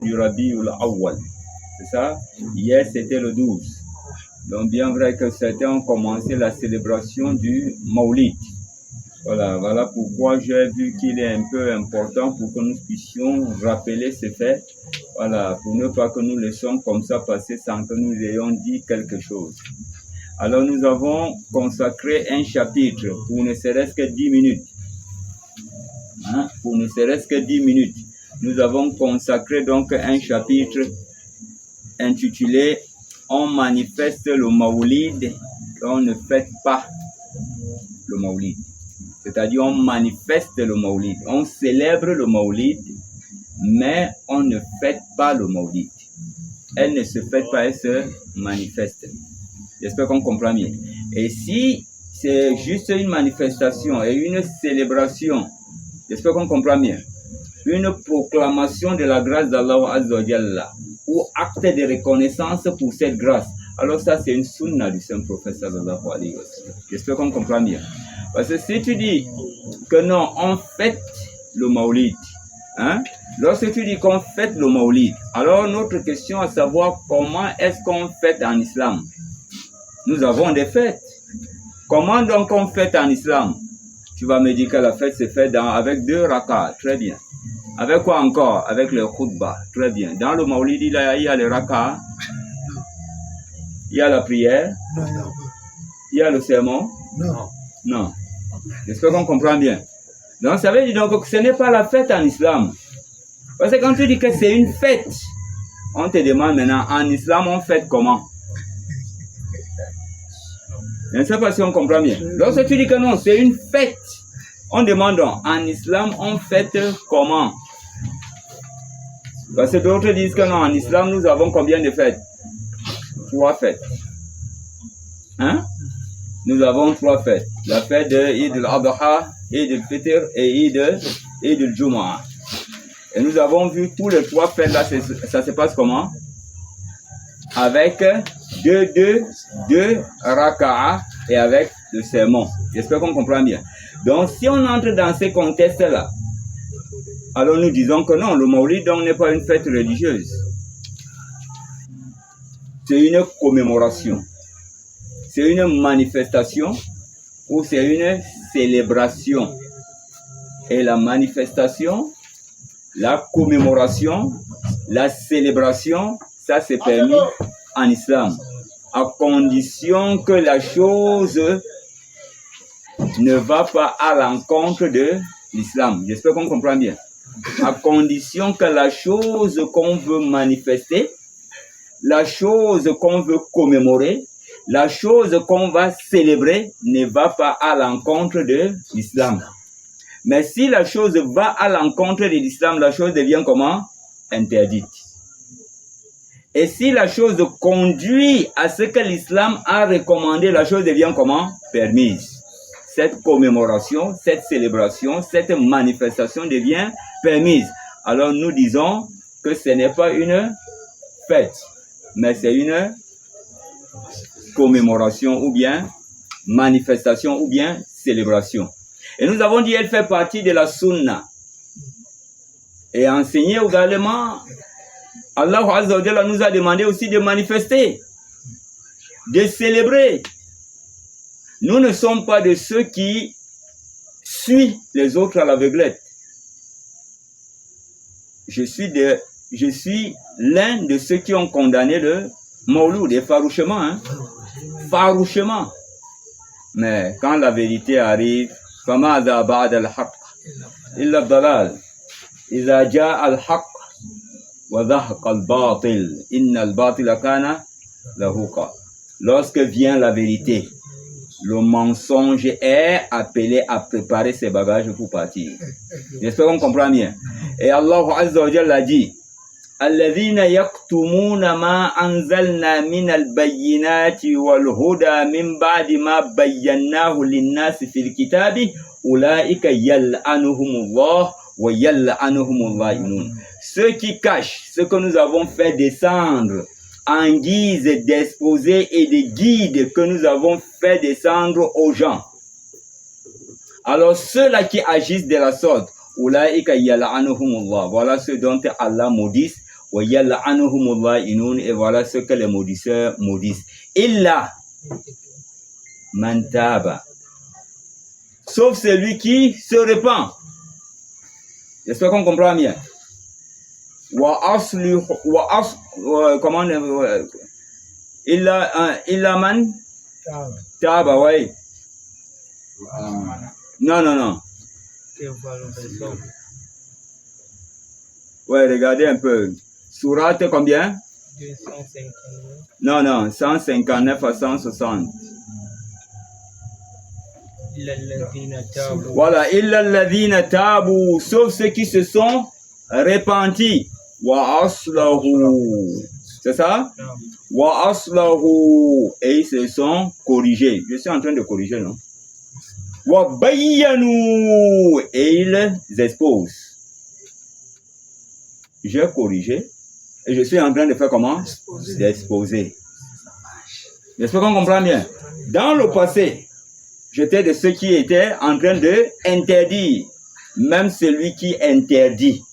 du Rabiul Awwal. C'est ça? Hier, c'était le 12. Donc, bien vrai que certains ont commencé la célébration du Maulid. Voilà pourquoi j'ai vu qu'il est un peu important pour que nous puissions rappeler ces faits. Voilà, pour ne pas que nous laissions comme ça passer sans que nous ayons dit quelque chose. Alors, nous avons consacré un chapitre pour ne serait-ce que 10 minutes. Pour ne serait-ce que 10 minutes. Nous avons consacré donc un chapitre intitulé « On manifeste le Maoulid, on ne fête pas le Maoulid ». C'est-à-dire on manifeste le Maoulid, on célèbre le Maoulid, mais on ne fête pas le Maoulid. Elle ne se fête pas, elle se manifeste. J'espère qu'on comprend bien. Et si c'est juste une manifestation et une célébration, j'espère qu'on comprend bien, une proclamation de la grâce d'Allah Azza wa Jalla, ou acte de reconnaissance pour cette grâce, alors ça c'est une sunna du Saint-Prophète sallallahu alayhi wa sallam. J'espère qu'on comprend bien. Parce que si tu dis que non, on fête le Maoulid, lorsque tu dis qu'on fête le Maoulid, alors notre question à savoir comment est-ce qu'on fête en islam? Nous avons des fêtes. Comment donc on fête en islam? Tu vas me dire que la fête se fait avec 2 rakas, très bien. Avec quoi encore? Avec le khutbah, très bien. Dans le Maoulid, il y a le rakas, il y a la prière, il y a le sermon. Non. J'espère qu'on comprend bien. Donc, ça veut dire donc que ce n'est pas la fête en islam. Parce que quand tu dis que c'est une fête, on te demande maintenant, en islam, on fête comment? Je ne sais pas si on comprend bien. Lorsque tu dis que non, c'est une fête, on demande donc, en islam, on fête comment? Parce que d'autres disent que non, en islam, nous avons combien de fêtes? 3 fêtes. Nous avons 3 fêtes. La fête de Eid al-Adha, Eid al-Fitr et Eid al-Jumu'ah. Et nous avons vu tous les 3 fêtes là, ça se passe comment? Avec 2 raka'a et avec le sermon. J'espère qu'on comprend bien. Donc si on entre dans ces contextes là, alors nous disons que non, le Maulid n'est pas une fête religieuse. C'est une commémoration. C'est une manifestation ou c'est une célébration. Et la manifestation, la commémoration, la célébration, ça c'est permis en islam. À condition que la chose ne va pas à l'encontre de l'islam. J'espère qu'on comprend bien. À condition que la chose qu'on veut manifester, la chose qu'on veut commémorer, la chose qu'on va célébrer ne va pas à l'encontre de l'islam. Mais si la chose va à l'encontre de l'islam, la chose devient comment? Interdite. Et si la chose conduit à ce que l'islam a recommandé, la chose devient comment? Permise. Cette commémoration, cette célébration, cette manifestation devient permise. Alors nous disons que ce n'est pas une fête, mais c'est une commémoration ou bien manifestation ou bien célébration. Et nous avons dit qu'elle fait partie de la sunna. Et enseigné également, Allah Azza wa Jalla nous a demandé aussi de manifester, de célébrer. Nous ne sommes pas de ceux qui suivent les autres à l'aveuglette. Je suis l'un de ceux qui ont condamné le Mawlud et farouchement. Farouchement. Mais quand la vérité arrive, فَمَاذَا بَعْدَ الْحَقِّ إِلَّا الضَّلَالِ إِذَا جَاءَ الْحَقِّ وَذَهَقَ الْبَاطِلِ إِنَّ الْبَاطِلَ كَانَ زَهُوقًا. Lorsque vient la vérité, le mensonge est appelé à préparer ses bagages pour partir. J'espère qu'on comprend bien. Et Allah Azza wa Jalla dit الذين يكتمون ما أنزلنا من البينات والهدى من بعد ما بيناه للناس في الكتاب أولئك يلعنهم الله ويلعنهم اللائنون. Ceux qui cachent ce que nous avons fait descendre en guise d'exposé et de guide que nous avons fait descendre aux gens. Alors ceux-là qui agissent de la sorte, voilà ceux dont Allah maudisse Et voilà ce que les maudisseurs maudissent. Illa man taba. Sauf celui qui se répand. J'espère qu'on comprend bien. Comment illa man taba, ouais. Non. Ouais, regardez un peu. Sourate combien? 259. Non, 159 à 160. Voilà, illa alladhina tabu, sauf ceux qui se sont repentis. Wa aslahu. C'est ça? Wa aslahu. Et ils se sont corrigés. Je suis en train de corriger, non? Wa bayyanu. Et ils exposent. J'ai corrigé. Et je suis en train de faire comment? D'exposer. J'espère qu'on comprend bien. Dans le passé, j'étais de ceux qui étaient en train de interdire. Même celui qui interdit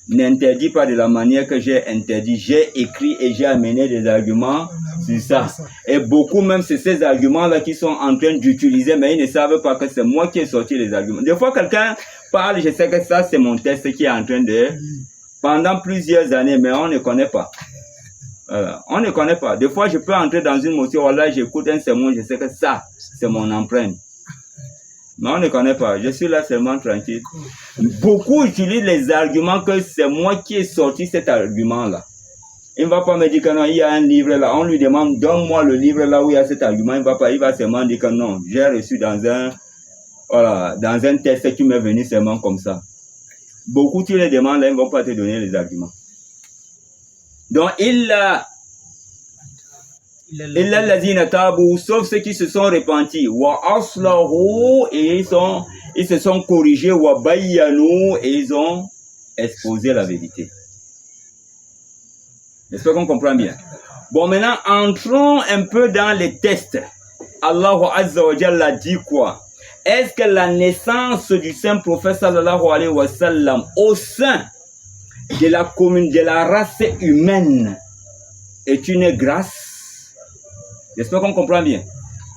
n'interdit pas de la manière que j'ai interdit. J'ai écrit et j'ai amené des arguments sur ça. Et beaucoup même, c'est ces arguments-là qui sont en train d'utiliser, mais ils ne savent pas que c'est moi qui ai sorti les arguments. Des fois, quelqu'un parle, je sais que ça, c'est mon test qui est en train de... Pendant plusieurs années, mais on ne connaît pas. Voilà. On ne connaît pas. Des fois, je peux entrer dans une motion, voilà, j'écoute un sermon, je sais que ça, c'est mon empreinte. Mais on ne connaît pas. Je suis là seulement tranquille. Beaucoup utilisent les arguments que c'est moi qui ai sorti cet argument-là. Il ne va pas me dire que non, il y a un livre là. On lui demande, donne-moi le livre là où il y a cet argument. Il va seulement dire que non, j'ai reçu dans un test qui m'est venu seulement comme ça. Beaucoup, tu les demandes là, ils ne vont pas te donner les arguments. Donc, illa allazina tabu, sauf ceux qui se sont repentis. Wa aslahu, et ils se sont corrigés. Wa bayyanu, et ils ont exposé la vérité. J'espère qu'on comprend bien. Bon, maintenant, entrons un peu dans les tests. Allahu Azza wa Jalla dit quoi? Est-ce que la naissance du saint prophète sallallahu alayhi wa sallam au sein de la commune, de la race humaine est une grâce? J'espère qu'on comprend bien.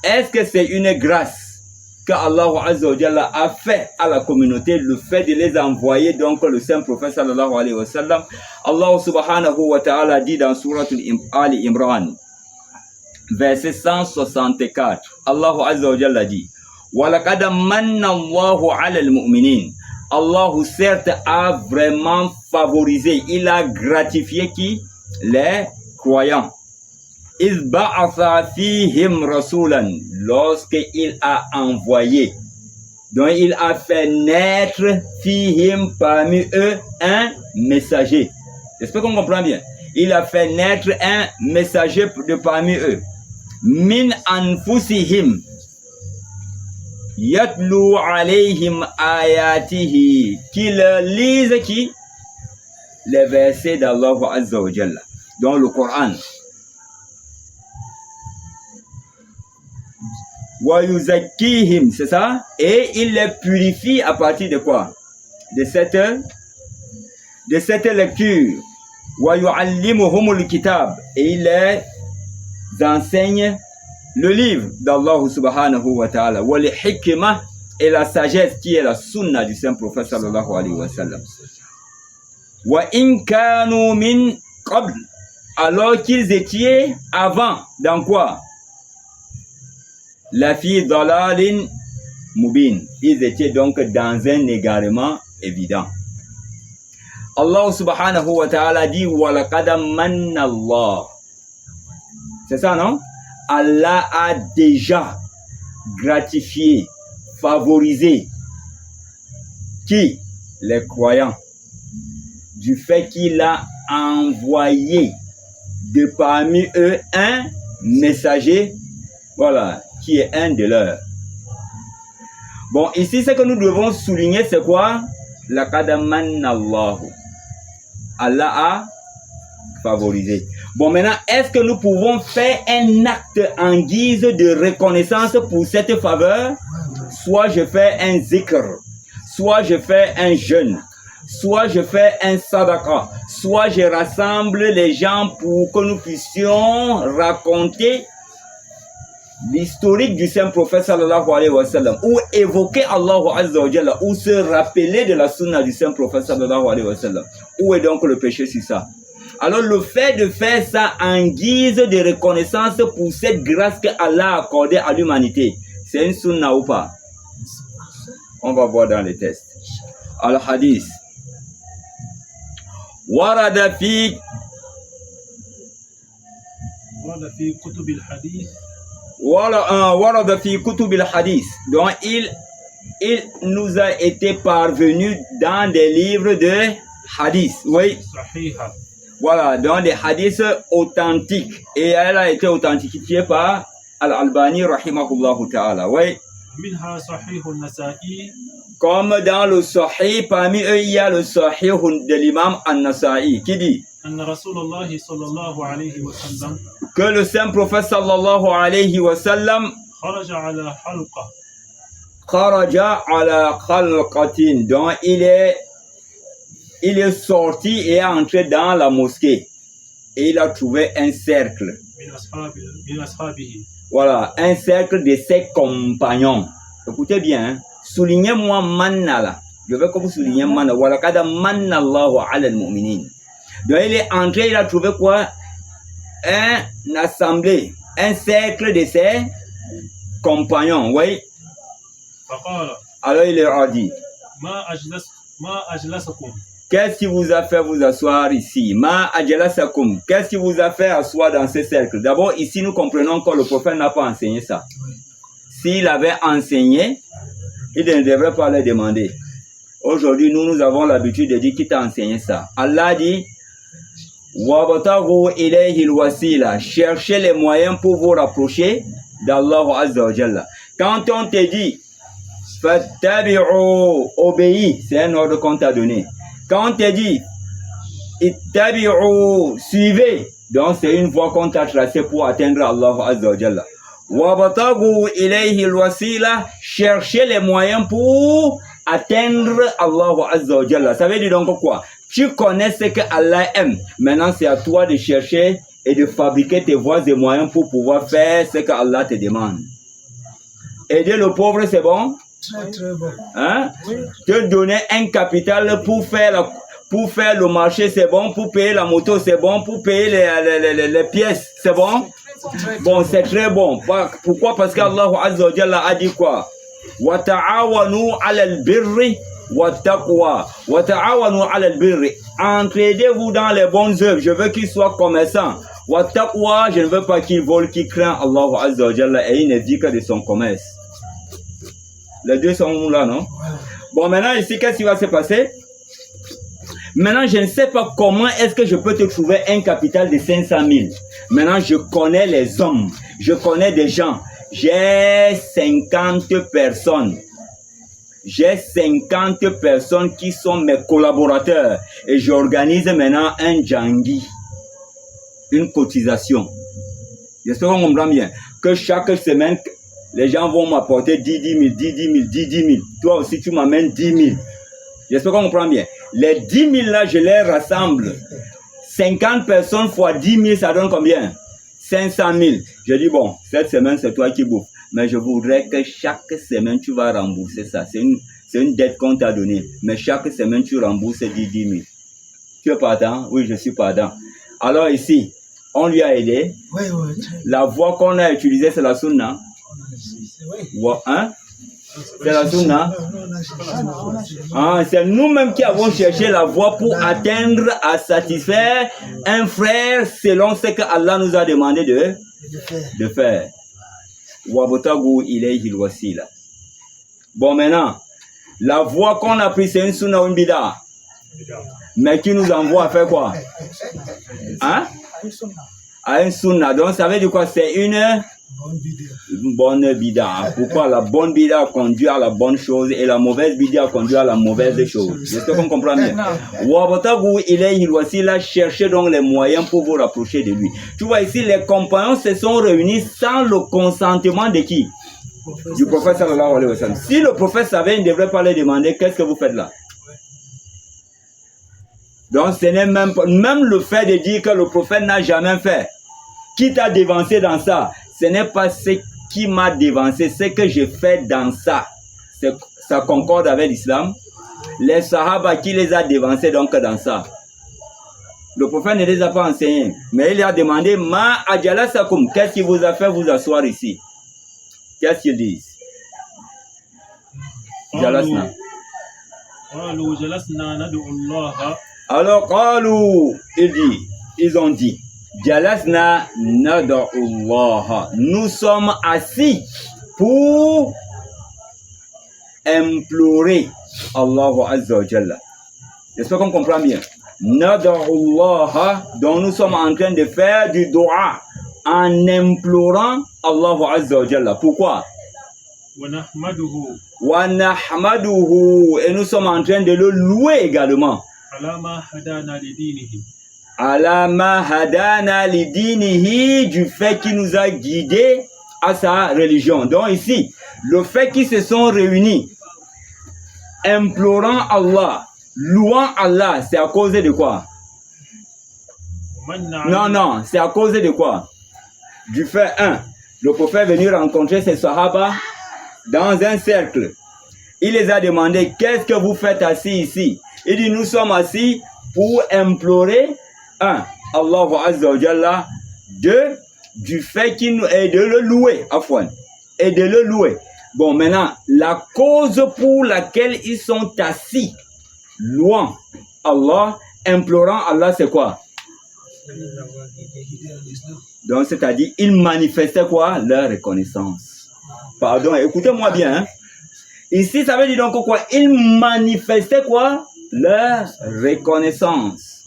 Est-ce que c'est une grâce que Allah Azza wa Jalla a fait à la communauté, le fait de les envoyer, donc le saint prophète sallallahu alayhi wa sallam? Allah subhanahu wa ta'ala dit dans Surat Ali Imran, verset 164, Allah Azza wa Jalla dit, وَلَقَدَ مَنَّ اللَّهُ عَلَى الْمُؤْمِنِينَ. Allah certes a vraiment favorisé, il a gratifié qui? Les croyants. إِذْ بَعَثَ فِيهِمْ رَسُولًا, lorsqu'il a envoyé, donc il a fait naître fihim parmi eux un messager. J'espère qu'on comprend bien. Il a fait naître un messager de parmi eux. Min anfusihim yatlu alayhim ayatihi, qui leur lise qui? Les versets d'Allah Azza wa Jalla, dans le Coran. Wa yuzakkihim, c'est ça? Et il les purifie à partir de quoi? De cette lecture. Wa yuallimuhumul kitab, et il les enseigne le livre d'Allah subhanahu wa ta'ala. Wa li hikmah, et la sagesse qui est la sunna du saint prophète sallallahu alayhi wa sallam. Wa in kanu min qabl, alors qu'ils étaient avant, dans quoi? La fille dalalin mubin, ils étaient donc dans un égarement évident. Allah subhanahu wa ta'ala dit wa laqad manna Allah. C'est ça, non? Allah a déjà gratifié, favorisé qui? Les croyants, du fait qu'il a envoyé de parmi eux un messager, voilà, qui est un de leurs. Bon, ici, ce que nous devons souligner, c'est quoi? Laqad manna Allah. Allah a favorisé. Bon, maintenant, est-ce que nous pouvons faire un acte en guise de reconnaissance pour cette faveur? Soit je fais un zikr, soit je fais un jeûne, soit je fais un sadaqa, soit je rassemble les gens pour que nous puissions raconter l'historique du saint prophète sallallahu alayhi wa sallam, ou évoquer Allah azza wa jalla, ou se rappeler de la sunna du saint prophète sallallahu alayhi wa sallam. Où est donc le péché sur ça? Alors le fait de faire ça en guise de reconnaissance pour cette grâce que Allah a accordée à l'humanité, c'est une sunna ou pas? On va voir dans les tests. Al-Hadith. Warada fi kutub al-hadith. Warada fi kutub al-hadith. Donc il nous a été parvenu dans des livres de hadith. Oui. Sahiha. Voilà, dans des hadiths authentiques. Et elle a été authentifiée par Al-Albani rahimahullah ta'ala. Oui. Minha sahih al-Nasa'i. Comme dans le Sahih, parmi eux, il y a le Sahih de l'imam An-Nasa'i qui dit que le saint prophète sallallahu alayhi wa sallam kharaja ala khalqatin. Donc il est sorti et est entré dans la mosquée et il a trouvé un cercle. Voilà, un cercle de ses compagnons. Écoutez bien, hein? Soulignez-moi manna là. Je veux que vous souligniez manna. Voilà, kada manna Allahu ala al-mu'minin. Donc il est entré, il a trouvé quoi? Un assemblée, un cercle de ses compagnons, oui. Alors il leur a dit, qu'est-ce qui vous a fait vous asseoir ici? Ma ajlasakum. Qu'est-ce qui vous a fait asseoir dans ce cercle? D'abord, ici, nous comprenons que le prophète n'a pas enseigné ça. S'il avait enseigné, il ne devrait pas le demander. Aujourd'hui, nous avons l'habitude de dire qui t'a enseigné ça. Allah dit, wabtagu ilayhi al-wasila. Cherchez les moyens pour vous rapprocher d'Allah Azza wa Jalla. Quand on te dit, fattabi'u, obéis, c'est un ordre qu'on t'a donné. Quand on te dit, ittabi'u, suivez, donc c'est une voie qu'on t'a tracée pour atteindre Allah Azza wa Jalla. Wabtagu ilayhi al-wasila, cherchez les moyens pour atteindre Allah Azza wa Jalla. Ça veut dire donc quoi? Tu connais ce que Allah aime. Maintenant, c'est à toi de chercher et de fabriquer tes voies et moyens pour pouvoir faire ce que Allah te demande. Aider le pauvre, c'est bon? Très, très bon. Hein? Oui. Te donner un capital pour faire le marché, c'est bon. Pour payer la moto, c'est bon. Pour payer les pièces, c'est bon? Bon, c'est très bon. Pourquoi? Parce qu'Allah Azza wa Jalla a dit quoi? Wa ta'awanu 'ala al-birri wa taqwa. Wa ta'awanu 'ala al-birri. Entraidez-vous dans les bonnes œuvres. Je veux qu'ils soient commerçants. Wa taqwa, je ne veux pas qu'ils volent, qu'ils craignent Allah Azza wa Jalla et ils ne vivent que de son commerce. Les deux sont là, non? Bon, maintenant ici, qu'est-ce qui va se passer? Maintenant, je ne sais pas comment est-ce que je peux te trouver un capital de 500 000. Maintenant, je connais les hommes. Je connais des gens. J'ai 50 personnes. J'ai 50 personnes qui sont mes collaborateurs. Et j'organise maintenant un djangui. Une cotisation. J'espère qu'on comprend bien. Que chaque semaine, les gens vont m'apporter 10 000, 10 000. Toi aussi, tu m'amènes 10 000. J'espère qu'on comprend bien. Les 10 000 là, je les rassemble. 50 personnes fois 10 000, ça donne combien? 500 000. Je dis, bon, cette semaine, c'est toi qui bouffes. Mais je voudrais que chaque semaine, tu vas rembourser ça. C'est une dette qu'on t'a donnée. Mais chaque semaine, tu rembourses 10 000. Tu es partant? Oui, je suis partant. Alors ici, on lui a aidé. Oui. La voie qu'on a utilisée, c'est la sunna. Oui. Hein? C'est la sunna. C'est nous-mêmes qui avons cherché la voie pour atteindre, à satisfaire un frère selon ce que Allah nous a demandé de faire. Wabtagu ilayhi al-wasila. Bon, maintenant, la voie qu'on a prise, c'est une sunna ou une bida. Mais qui nous envoie à faire quoi? Hein? À une sunna. Donc, ça veut dire quoi? C'est une bonne bida. Pourquoi? La bonne bida conduit à la bonne chose et la mauvaise bida conduit à la mauvaise chose. J'espère qu'on comprend bien. Wabtagu ilayhi al-wasila, cherchez donc les moyens pour vous rapprocher de lui. Tu vois ici, les compagnons se sont réunis sans le consentement de qui? Du prophète sallallahu alayhi wa sallam. Si le prophète savait, il ne devrait pas les demander, qu'est-ce que vous faites là? Donc ce n'est même pas, même le fait de dire que le prophète n'a jamais fait, qui t'a dévancé dans ça, ce n'est pas ce qui m'a dévancé, c'est que j'ai fait dans ça. Ça concorde avec l'islam. Les sahaba qui les a dévancés donc dans ça. Le prophète ne les a pas enseignés, mais il a demandé Ma ajalasakum, qu'est-ce qui vous a fait vous asseoir ici? Qu'est-ce qu'ils disent? Jalasna. قالوا جلسنا ندعو الله. Alors, ils ont dit, Jalasna nada'ullah. Nous sommes assis pour implorer Allahu Azza wa Jalla. J'espère qu'on comprend bien. Nada'ullah, donc nous sommes en train de faire du dua en implorant Allahu Azza wa Jalla. Pourquoi? ونحمده Wa nahmaduhu, et nous sommes en train de le louer également. على ما هدانا لدينه. Ala ma hadana lidinihi, du fait qu'il nous a guidés à sa religion. Donc ici, le fait qu'ils se sont réunis, implorant Allah, louant Allah, c'est à cause de quoi? Non, c'est à cause de quoi? Du fait, le prophète est venu rencontrer ses sahaba dans un cercle. Il les a demandé, qu'est-ce que vous faites assis ici? Il dit, nous sommes assis pour implorer, Allahu Azza wa Jalla, du fait qu'il nous, et de le louer, afwan, et de le louer. Bon, maintenant, la cause pour laquelle ils sont assis, louant Allah, implorant Allah, c'est quoi? Donc, c'est-à-dire, ils manifestaient quoi? Leur reconnaissance. Pardon, écoutez-moi bien. Hein? Ici, ça veut dire donc quoi? Ils manifestaient quoi? Leur reconnaissance.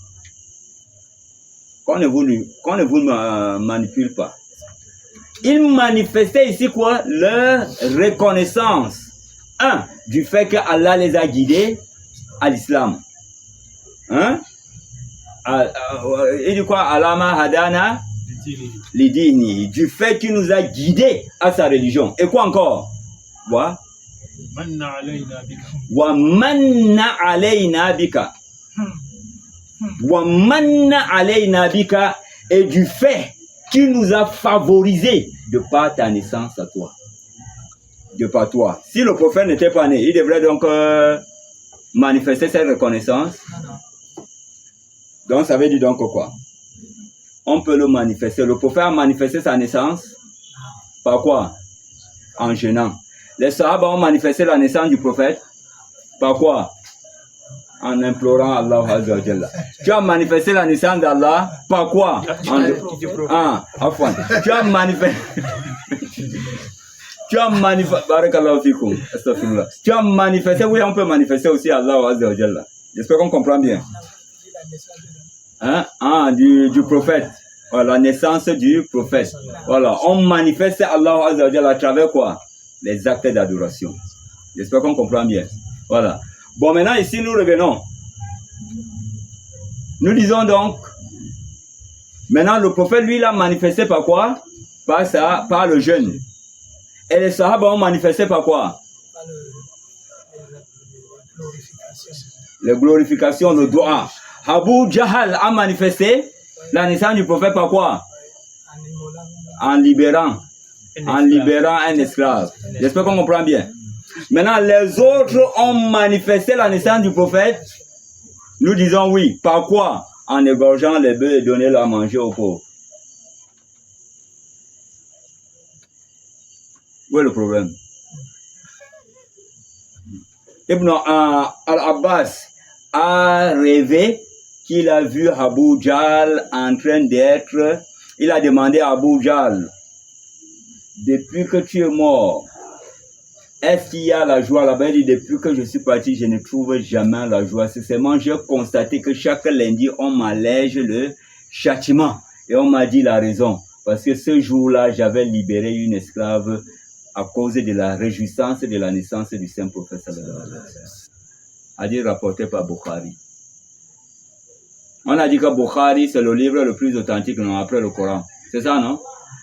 Qu'on ne vous manipule pas. Ils manifestaient ici quoi? Leur reconnaissance. Du fait que Allah les a guidés à l'islam. Hein? Il dit quoi? Alama hadana lidini. Du fait qu'il nous a guidés à sa religion. Et quoi encore? Wa manna alayna bika. Wa manna alayna bika. Et du fait qu'il nous a favorisé de par ta naissance à toi. De par toi. Si le prophète n'était pas né, il devrait donc manifester cette reconnaissance. Donc ça veut dire donc quoi? On peut le manifester. Le prophète a manifesté sa naissance par quoi? En jeûnant. Les sahaba ont manifesté la naissance du prophète par quoi? En implorant Allah Azza wa Jalla. Tu as manifesté la naissance d'Allah par quoi? Tu as manifesté. Barakallahu fikum. Astaghfirullah. Tu as manifesté, oui, on peut manifester aussi Allah Azza wa Jalla. J'espère qu'on comprend bien. Du prophète. Voilà, la naissance du prophète. Voilà, on manifeste Allah Azza wa Jalla à travers quoi? Les actes d'adoration. J'espère qu'on comprend bien. Voilà. Bon, maintenant, ici, nous revenons. Nous disons donc, maintenant, le prophète, lui, l'a manifesté par quoi? Par le jeûne. Et les sahaba ont manifesté par quoi? La glorification, le dua. Abu Jahal a manifesté la naissance du prophète par quoi? En libérant un esclave. J'espère qu'on comprend bien. Maintenant, les autres ont manifesté la naissance du prophète. Nous disons oui. Par quoi? En égorgeant les bœufs et donner leur à manger aux pauvres. Où est le problème? Ibn al-Abbas a rêvé qu'il a vu Abu Jahl en train d'être. Il a demandé à Abu Jahl, depuis que tu es mort, est-ce qu'il y a la joie là-bas? Il dit, depuis que je suis parti, je ne trouve jamais la joie. C'est seulement, j'ai constaté que chaque lundi, on m'allège le châtiment. Et on m'a dit la raison. Parce que ce jour-là, j'avais libéré une esclave à cause de la réjouissance de la naissance du Saint-Prophète. A dit rapporté par Bukhari. On a dit que Bukhari, c'est le livre le plus authentique, non, après le Coran. C'est ça, non?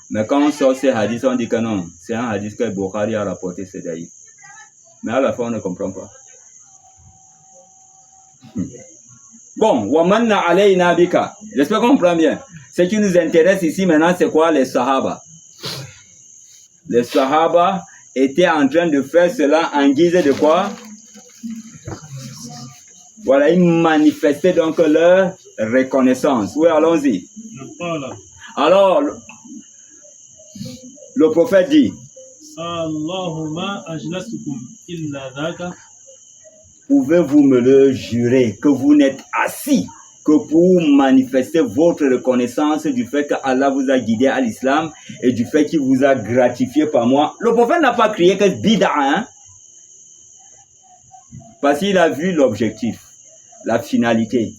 Mais quand on sort ces hadiths, on dit que non, c'est un hadith que Bukhari a rapporté, c'est d'ailleurs. Mais à la fin, on ne comprend pas. Bon, wamanna alayna bika. J'espère qu'on comprend bien. Ce qui nous intéresse ici maintenant, c'est quoi? Les Sahaba. Les Sahaba étaient en train de faire cela en guise de quoi? Voilà, ils manifestaient donc leur reconnaissance. Oui, allons-y. قال Alors, le prophète dit, الله ما أجلسكم إلا ذاك. pouvez-vous me le jurer que vous n'êtes assis que pour manifester votre reconnaissance du fait que Allah vous a guidé à l'islam et du fait qu'il vous a gratifié par moi. Le prophète n'a pas crié que bid'a, hein? Parce qu'il a vu l'objectif, la finalité.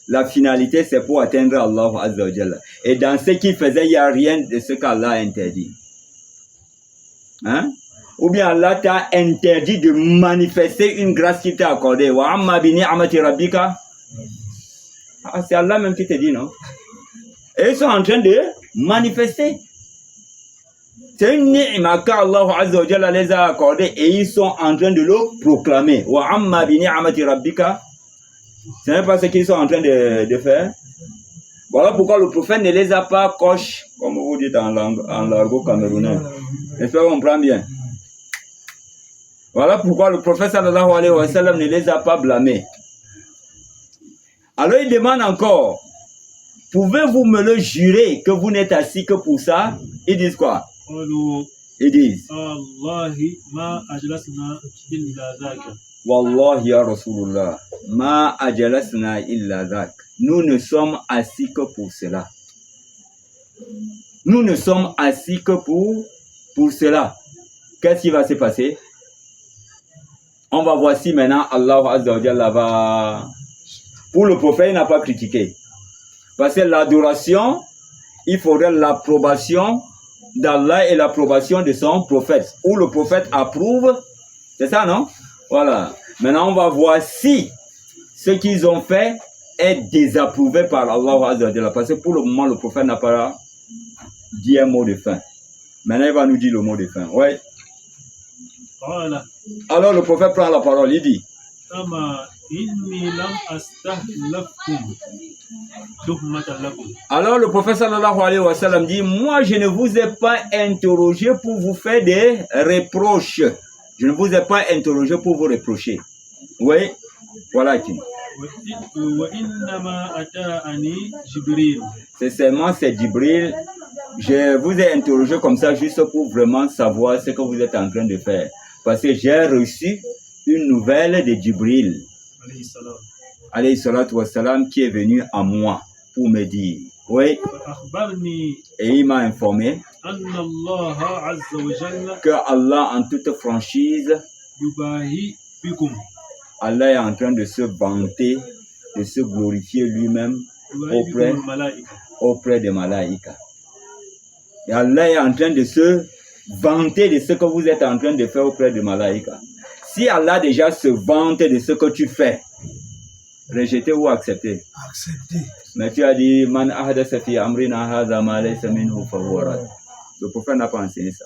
La finalité, c'est pour atteindre Allah Azza wa Jalla. Et dans ce qu'il faisait, il n'y a rien de ce qu'Allah a interdit. Hein? Ou bien Allah t'a interdit de manifester une grâce qu'il t'a accordée. Wa amma bi ni'mati rabbika. Ah, c'est Allah même qui te dit, non? Et ils sont en train de manifester. C'est une ni'ma qu'Allah Azza wa Jalla les a accordée et ils sont en train de le proclamer. Wa amma bi ni'mati rabbika. Ce n'est pas ce qu'ils sont en train de faire. Voilà pourquoi le prophète ne les a pas coches, comme vous dites en l'argot camerounais. J'espère qu'on comprend bien. Voilà pourquoi le prophète sallallahu alayhi wa sallam ne les a pas blâmés. Alors il demande encore, pouvez-vous me le jurer que vous n'êtes assis que pour ça? Ils disent quoi? قالوا Ils disent, الله ما أجلسنا إلا ذاك. Wallahi ya Rasulullah, ma ajalasna illa dhak. Nous ne sommes assis que pour cela. Nous ne sommes assis que pour cela. Qu'est-ce qui va se passer? On va voir si maintenant Allah Azza wa Jalla va... Pour le prophète, il n'a pas critiqué. Parce que l'adoration, il faudrait l'approbation d'Allah et l'approbation de son prophète. Où le prophète approuve, c'est ça, non? Voilà. Maintenant, on va voir si ce qu'ils ont fait est désapprouvé par Allah Azza wa Jalla. Parce que pour le moment, le prophète n'a pas dit un mot de fin. Maintenant, il va nous dire le mot de fin. Ouais. قال Alors, le prophète prend la parole. Il dit, أما إني لم أستهلفكم تهمة لكم. alors le prophète sallallahu alayhi wa sallam dit, moi, je ne vous ai pas interrogé pour vous faire des reproches. Je ne vous ai pas interrogé pour vous reprocher. Oui, voilà qui. وإنما أتاني جبريل. C'est seulement c'est Djibril. Je vous ai interrogé comme ça juste pour vraiment savoir ce que vous êtes en train de faire. Parce que j'ai reçu une nouvelle de Djibril, عليه السلام. alayhi salatu wa salam, qui est venu à moi pour me dire. Oui, فأخبرني et il m'a informé أن الله عز وجل que Allah, en toute franchise, يباهي بكم. Allah est en train de se vanter, de se glorifier lui-même يباهي auprès, بكم الملائكة. auprès des malaïkas. Et Allah est en train de se vanter de ce que vous êtes en train de faire auprès des malaïkas. Si Allah déjà se vante de ce que tu fais, rejeter ou accepter. Accepter. Mais tu as dit, Man ahdasa fi amrina hadha ma laysa minhu fahuwa rad. Le prophète n'a pas enseigné ça.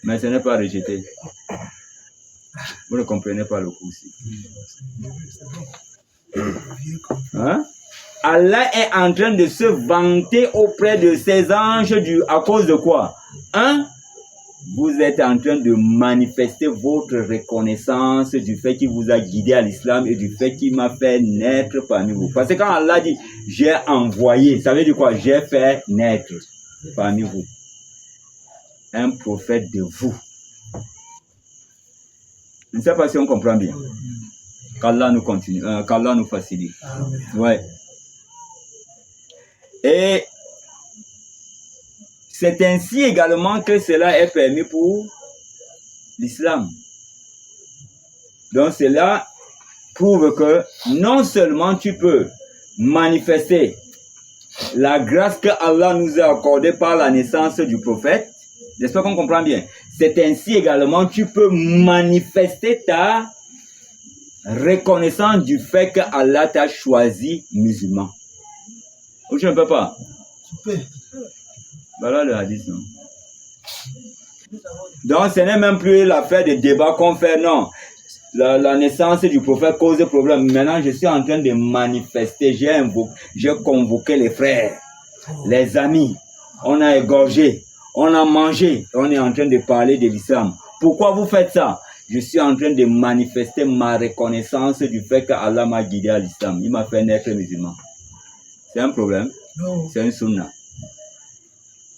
Mais ce n'est pas rejeté. Vous ne comprenez pas le coup aussi. Hein? Allah est en train de se vanter auprès de ses anges à cause de quoi? Hein? Vous êtes en train de manifester votre reconnaissance du fait qu'il vous a guidé à l'islam et du fait qu'il m'a fait naître parmi vous. Parce que quand Allah dit « j'ai envoyé », ça veut dire quoi? J'ai fait naître parmi vous un prophète de vous. Je ne sais pas si on comprend bien. Qu'Allah nous continue, qu'Allah nous facilite. Amen. Ouais. Et c'est ainsi également que cela est permis pour l'islam. Donc cela prouve que non seulement tu peux manifester la grâce que Allah nous a accordée par la naissance du prophète, j'espère qu'on comprend bien. C'est ainsi également que tu peux manifester ta reconnaissance du fait que Allah t'a choisi musulman. Ou tu ne peux pas? Tu peux. Voilà le hadith, non? Donc ce n'est même plus l'affaire de débat qu'on fait, non. la naissance du prophète cause problème. Maintenant, je suis en train de manifester. J'ai convoqué les frères, les amis. On a égorgé, on a mangé. On est en train de parler de l'islam. Pourquoi vous faites ça? Je suis en train de manifester ma reconnaissance du fait qu'Allah m'a guidé à l'islam. Il m'a fait naître musulman. C'est un problème? Non. C'est un sunnah.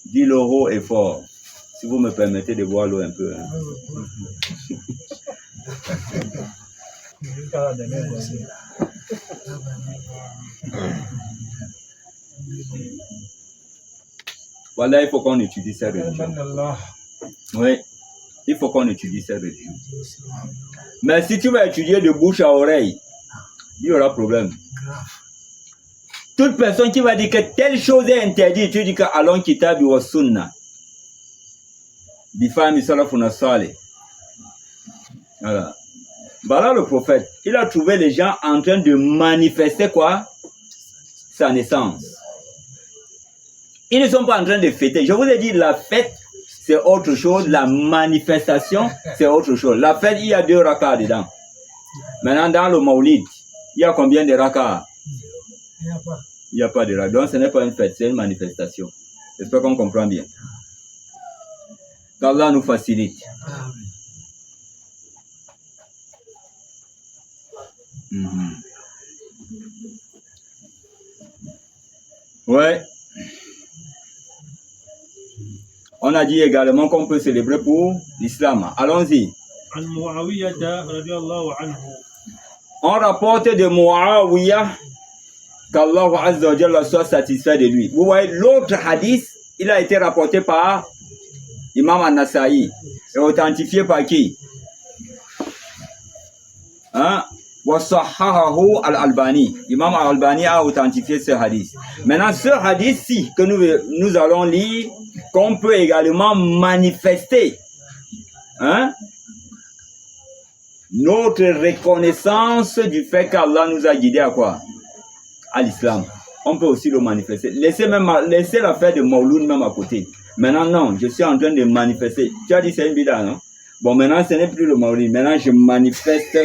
Dis le haut et fort. Si vous me permettez de boire l'eau un peu. Hein. Voilà, il faut qu'on étudie cette religion. Oui, il faut qu'on étudie cette religion. Mais si tu vas étudier de bouche à oreille, il y aura problème. Toute personne qui va dire que telle chose est interdite, tu dis que allons kitab wa sunna. Bifami salafuna salih. Voilà. Voilà le prophète. Il a trouvé les gens en train de manifester quoi? Sa naissance. Ils ne sont pas en train de fêter. Je vous ai dit, la fête, c'est autre chose. La manifestation, c'est autre chose. La fête, il y a 2 rakas dedans. Maintenant, dans le Maulid, il y a combien de rakas? Il n'y a pas de rakas. Donc, ce n'est pas une fête, c'est une manifestation. J'espère qu'on comprend bien. Qu'Allah nous facilite. Ouais. On a dit également qu'on peut célébrer pour l'islam. Allons-y. On rapporte de Muawiyah qu'Allah Azza wa Jalla soit satisfait de lui. Vous voyez, l'autre hadith, il a été rapporté par Imam An-Nasa'i et authentifié par qui? Hein? Wassahahahu al-Albani. Imam al-Albani a authentifié ce hadith. Maintenant, ce hadith-ci que nous allons lire, qu'on peut également manifester, hein, notre reconnaissance du fait qu'Allah nous a guidés à quoi? À l'islam. On peut aussi le manifester. Laissez l'affaire de Mawloud même à côté. Maintenant, non, je suis en train de manifester. Tu as dit c'est une bida, non? Bon, maintenant, ce n'est plus le Mawloud. Maintenant, je manifeste.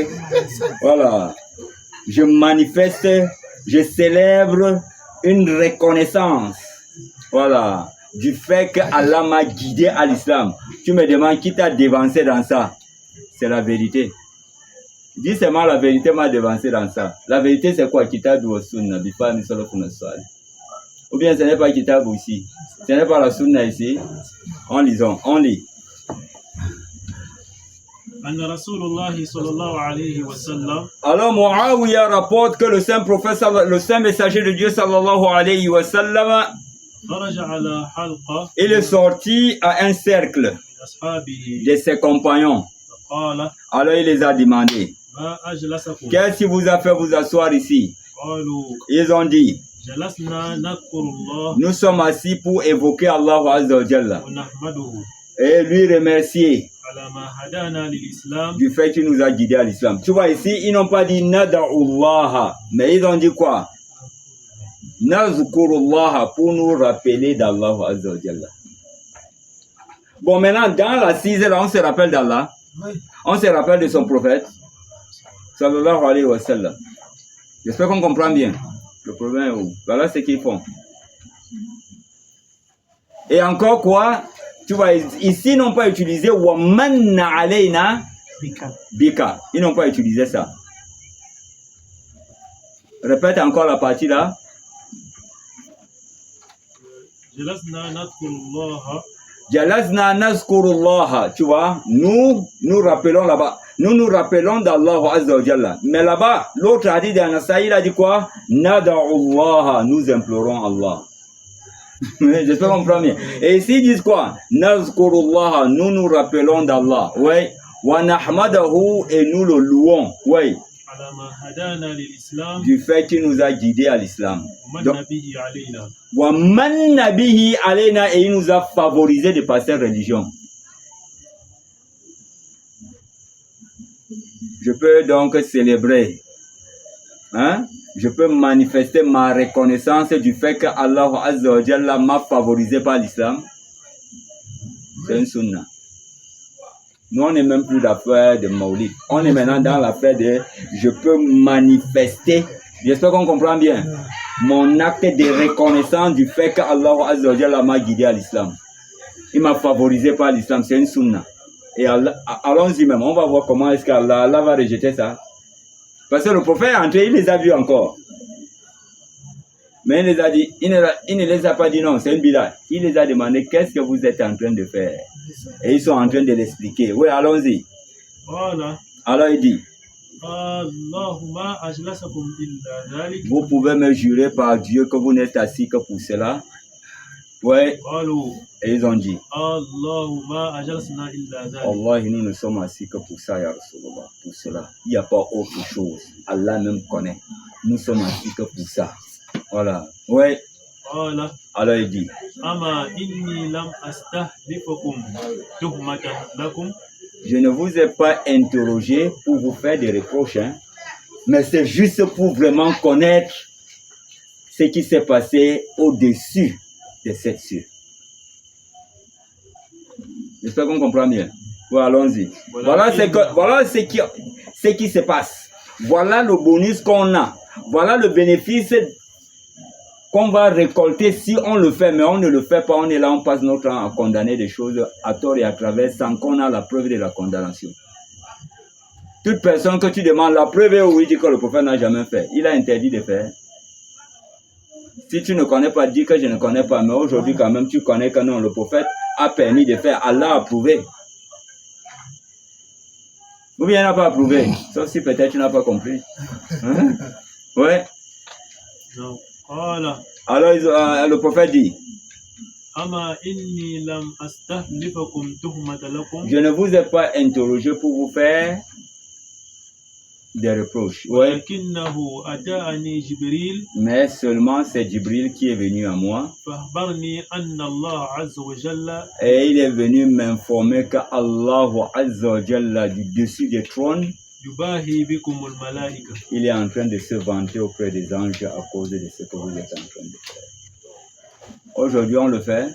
Voilà. Je manifeste, je célèbre une reconnaissance. Voilà. Du fait qu'Allah m'a guidé à l'islam. Tu me demandes qui t'a dévancé dans ça. C'est la vérité. Dis seulement la vérité m'a dévancé dans ça. La vérité c'est quoi? Kitab wa sunna. Bifami salafuna salih. Ou bien ce n'est pas Kitab ici. Ce n'est pas la sunna ici. On lit. Alors Muawiyah rapporte que le saint prophète, le saint messager de Dieu sallallahu alayhi wa sallam, il est sorti à un cercle de ses compagnons. Alors il les a demandé, qu'est-ce qui vous a fait vous asseoir ici? Ils ont dit, nous sommes assis pour évoquer Allah Azza wa Jalla et lui remercier du fait qu'il nous a guidés à l'islam. Tu vois ici, ils n'ont pas dit Nada'ullah, mais ils ont dit quoi? Nazkurullah, pour nous rappeler d'Allah Azza wa Jalla. Bon, maintenant, dans la 6e, on se rappelle d'Allah. On se rappelle de son prophète. Sallallahu alayhi wa sallam. J'espère qu'on comprend bien. Le problème est où? Voilà ce qu'ils font. Et encore quoi? Tu vois, ici, ils n'ont pas utilisé wa manna alayna bika. Ils n'ont pas utilisé ça. Répète encore la partie là. Jalasna nazkurullah. Tu vois, nous rappelons là-bas. Nous rappelons d'Allah Azza wa Jalla. Mais là-bas, l'autre hadith d'Anasaï, il a dit quoi? Nada'ullah. Nous implorons Allah. J'espère qu'on comprend bien. Et ici, ils disent quoi? Nazkurullah. Nous rappelons d'Allah. Oui. Wa nahmadahu. Et nous le louons. Oui. Du fait qu'il nous a guidés à l'islam. Wa man nabihi alayna, et il nous a favorisé de passer religion. Je peux donc célébrer, hein? Je peux manifester ma reconnaissance du fait que Allah Azza wa Jalla m'a favorisé par l'islam. C'est une sunna. Nous, on n'est même plus l'affaire de Maulid. On est maintenant dans l'affaire de je peux manifester. J'espère qu'on comprend bien. Mon acte de reconnaissance du fait qu'Allah Azza wa Jalla m'a guidé à l'islam. Il m'a favorisé par l'islam. C'est une sunna. Et allons-y même. On va voir comment est-ce qu'Allah va rejeter ça. Parce que le prophète est entré, il les a vus encore. Mais il les a dit, il ne les a pas dit non, c'est une bid'a. Il les a demandé qu'est-ce que vous êtes en train de faire. Et ils sont en train de l'expliquer. Oui, allons-y. Voilà. Alors il dit, Allahumma ajlasakum illa dhalik. vous pouvez me jurer par Dieu que vous n'êtes assis que pour cela. Oui. Qalu. Et ils ont dit, Allahumma ajlasna illa dhalik. Allah, nous ne sommes assis que pour ça, ya Rasulullah. Pour cela. Il n'y a pas autre chose. Allah même connaît. Nous sommes assis que pour ça. Voilà. Oui. Qala. Alors il dit, Ama inni lam astahlifakum tuhmatan lakum. je ne vous ai pas interrogé pour vous faire des reproches, hein, mais c'est juste pour vraiment connaître ce qui s'est passé au-dessus de cette cieux. J'espère qu'on comprend bien. Voilà, allons-y. Voilà ce qui se passe. Voilà le bonus qu'on a. Voilà le bénéfice qu'on va récolter si on le fait, mais on ne le fait pas, on est là, on passe notre temps à condamner des choses à tort et à travers sans qu'on a la preuve de la condamnation. Toute personne que tu demandes la preuve est oui, dit que le prophète n'a jamais fait. Il a interdit de faire. Si tu ne connais pas, dis que je ne connais pas, mais aujourd'hui quand même tu connais que non, le prophète a permis de faire, Allah a approuvé. Ou bien il n'a pas approuvé, sauf si peut-être tu n'as pas compris. Hein? Ouais. Non. Qala. Alors le prophète dit, Ama inni lam astahlifakum tuhmatan lakum. je ne vous ai pas interrogé pour vous faire des reproches. Ouais. Lakinnahu ata'ani Jibril. Mais seulement c'est Jibril qui est venu à moi Fahbarni anna Allah azza wa jalla. et il est venu m'informer qu'Allah Azza wa Jalla du dessus des trônes, Yubahi bikumul malaika. il est en train de se vanter auprès des anges à cause de ce que vous êtes en train de faire. Aujourd'hui on le fait.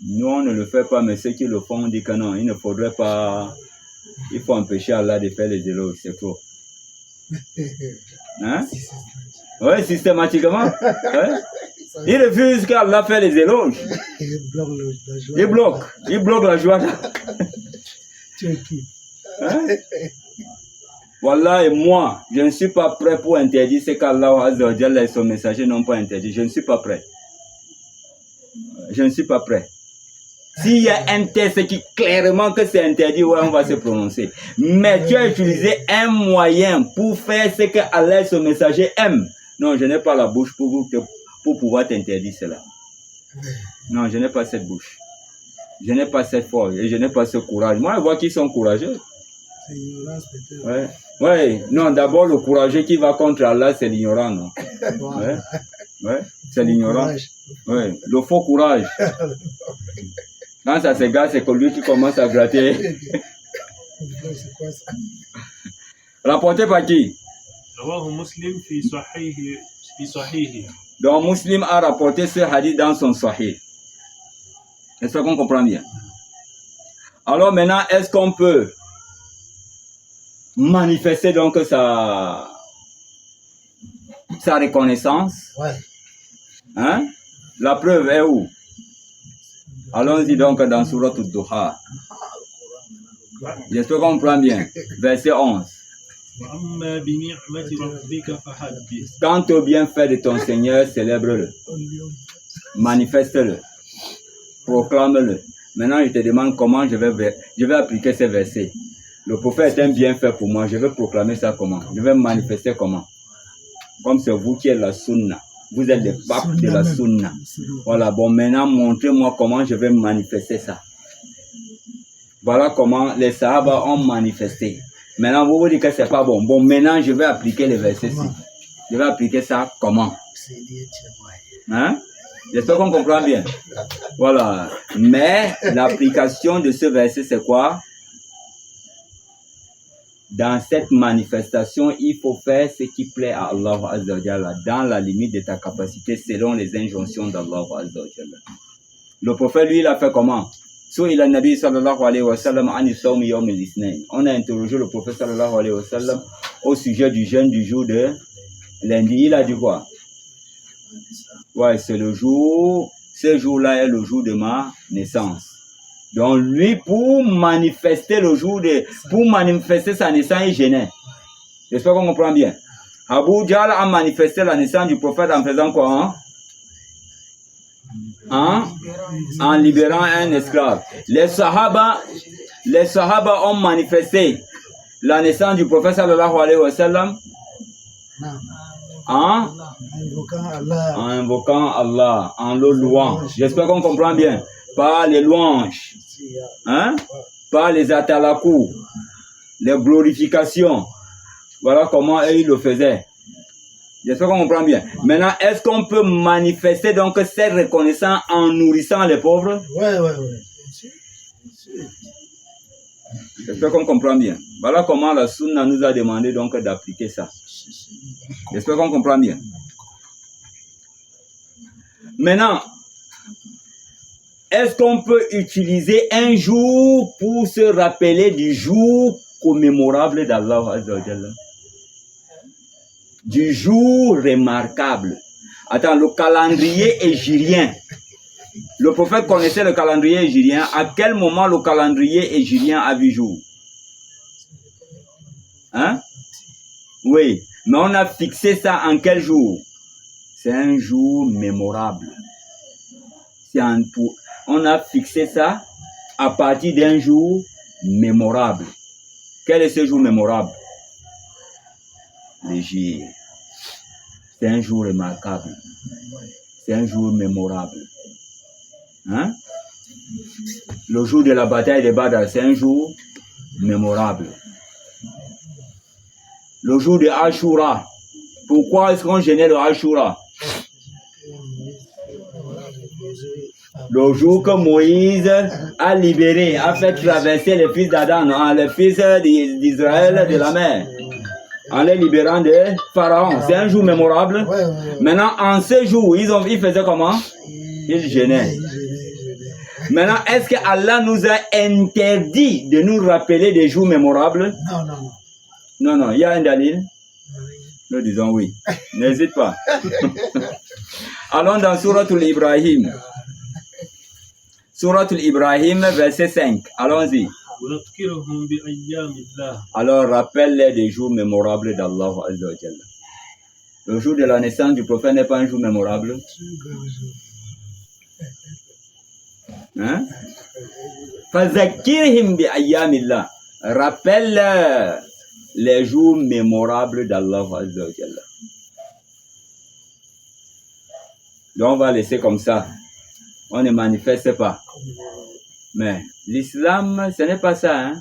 Nous on ne le fait pas, mais ceux qui le font disent que non, il ne faudrait pas. Il faut empêcher Allah de faire les éloges, c'est trop. Hein? Oui, systématiquement. Ouais. Il refuse qu'Allah fait les éloges. Il bloque la joie. Il bloque la joie. Tu es qui? Hein? Voilà, et moi, je ne suis pas prêt pour interdire ce qu'Allah Azza wa Jalla et son messager n'ont pas interdit. Je ne suis pas prêt. Je ne suis pas prêt. S'il y a un texte qui clairement que c'est interdit, ouais, on va se prononcer. Mais tu as utilisé un moyen pour faire ce que Allah et son messager aiment. Non, je n'ai pas la bouche pour pouvoir t'interdire cela. Non, je n'ai pas cette bouche. Je n'ai pas cette force et je n'ai pas ce courage. Moi, je vois qu'ils sont courageux. C'est ignorance peut-être. Ouais. Ouais. Non, d'abord, le courageux qui va contre Allah, c'est l'ignorant, non? Ouais. Ouais. C'est l'ignorant. Ouais. Le faux courage. Quand ça s'égare, c'est que lui qui commence à gratter. C'est quoi ça? Rapporté par qui? Rawahu Muslim fi sahihi. Donc, Muslim a rapporté ce hadith dans son sahih. Est-ce qu'on comprend bien? Alors maintenant, est-ce qu'on peut manifester donc sa reconnaissance? Ouais. Hein? La preuve est où? Allons-y donc dans Surat al-Duha. J'espère qu'on comprend bien. Verset 11. Wa amma bi ni'mati rabbika fahaddith. Quant au bienfait de ton Seigneur, célèbre-le. Manifeste-le. Proclame-le. Maintenant, je te demande comment je vais appliquer ces versets. Le prophète est un bienfait pour moi. Je vais proclamer ça comment? Je vais manifester comment? Comme c'est vous qui êtes la sunna. Vous êtes les papes de la sunna. Voilà, bon, maintenant, montrez-moi comment je vais manifester ça. Voilà comment les Sahaba ont manifesté. Maintenant, vous vous dites que c'est pas bon. Bon, maintenant, je vais appliquer les versets-ci. Je vais appliquer ça comment? Hein? J'espère qu'on comprend bien. Voilà. Mais l'application de ce verset, c'est quoi? Dans cette manifestation, il faut faire ce qui plaît à Allah Azza wa Jalla, dans la limite de ta capacité, selon les injonctions d'Allah Azza wa Jalla. Le prophète, lui, il a fait comment? سئل النبي صلى الله عليه وسلم عن الصوم يوم الاثنين. On a interrogé le prophète sallallahu alayhi wa sallam au sujet du jeûne du jour de lundi. Il a dit quoi? Ouais, c'est le jour, ce jour-là est le jour de ma naissance. Donc lui, pour manifester le jour de, pour manifester sa naissance, il jeûnait. J'espère qu'on comprend bien. Abu Jahl a manifesté la naissance du prophète en faisant quoi? En libérant un esclave. Les Sahaba ont manifesté la naissance du prophète sallallahu alayhi wa sallam en invoquant Allah, en le louant. J'espère qu'on comprend bien. Par les louanges, par les atalakou, les glorifications. Voilà comment eux, ils le faisaient. J'espère qu'on comprend bien. Maintenant, est-ce qu'on peut manifester donc cette reconnaissance en nourrissant les pauvres? Ouais. J'espère qu'on comprend bien. Voilà comment la Sunna nous a demandé donc d'appliquer ça. J'espère qu'on comprend bien. Maintenant, est-ce qu'on peut utiliser un jour pour se rappeler du jour commémorable d'Allah Azza wa Jalla? Du jour remarquable. Attends, le calendrier hégirien. Le prophète connaissait le calendrier hégirien. À quel moment le calendrier hégirien a vu jour? Oui, mais on a fixé ça en quel jour? C'est un jour mémorable. On a fixé ça à partir d'un jour mémorable. Quel est ce jour mémorable? L'Hégire. C'est un jour remarquable. C'est un jour mémorable. Le jour de la bataille de Badr, c'est un jour mémorable. Le jour de Ashura. Pourquoi est-ce qu'on gênait le Ashura? Le jour que Moïse a libéré, a fait traverser les fils d'Adam, les fils d'Israël de la mer, en les libérant de Pharaon. C'est un jour mémorable. Maintenant, en ce jour, ils faisaient comment? Ils gênaient. Maintenant, est-ce que Allah nous a interdit de nous rappeler des jours mémorables? Non, il y a un dalil. Nous disons oui. N'hésite pas. Allons dans Suratul Ibrahim. Suratul Ibrahim, verset 5. Allons-y. Alors, rappelle-les des jours mémorables d'Allah Azza wa Jalla. Le jour de la naissance du prophète n'est pas un jour mémorable. Fazakirhim bi ayyamillah. Rappelle les jours mémorables d'Allah Azza wa Jalla. Donc, on va laisser comme ça. On ne manifeste pas. Mais l'islam, ce n'est pas ça.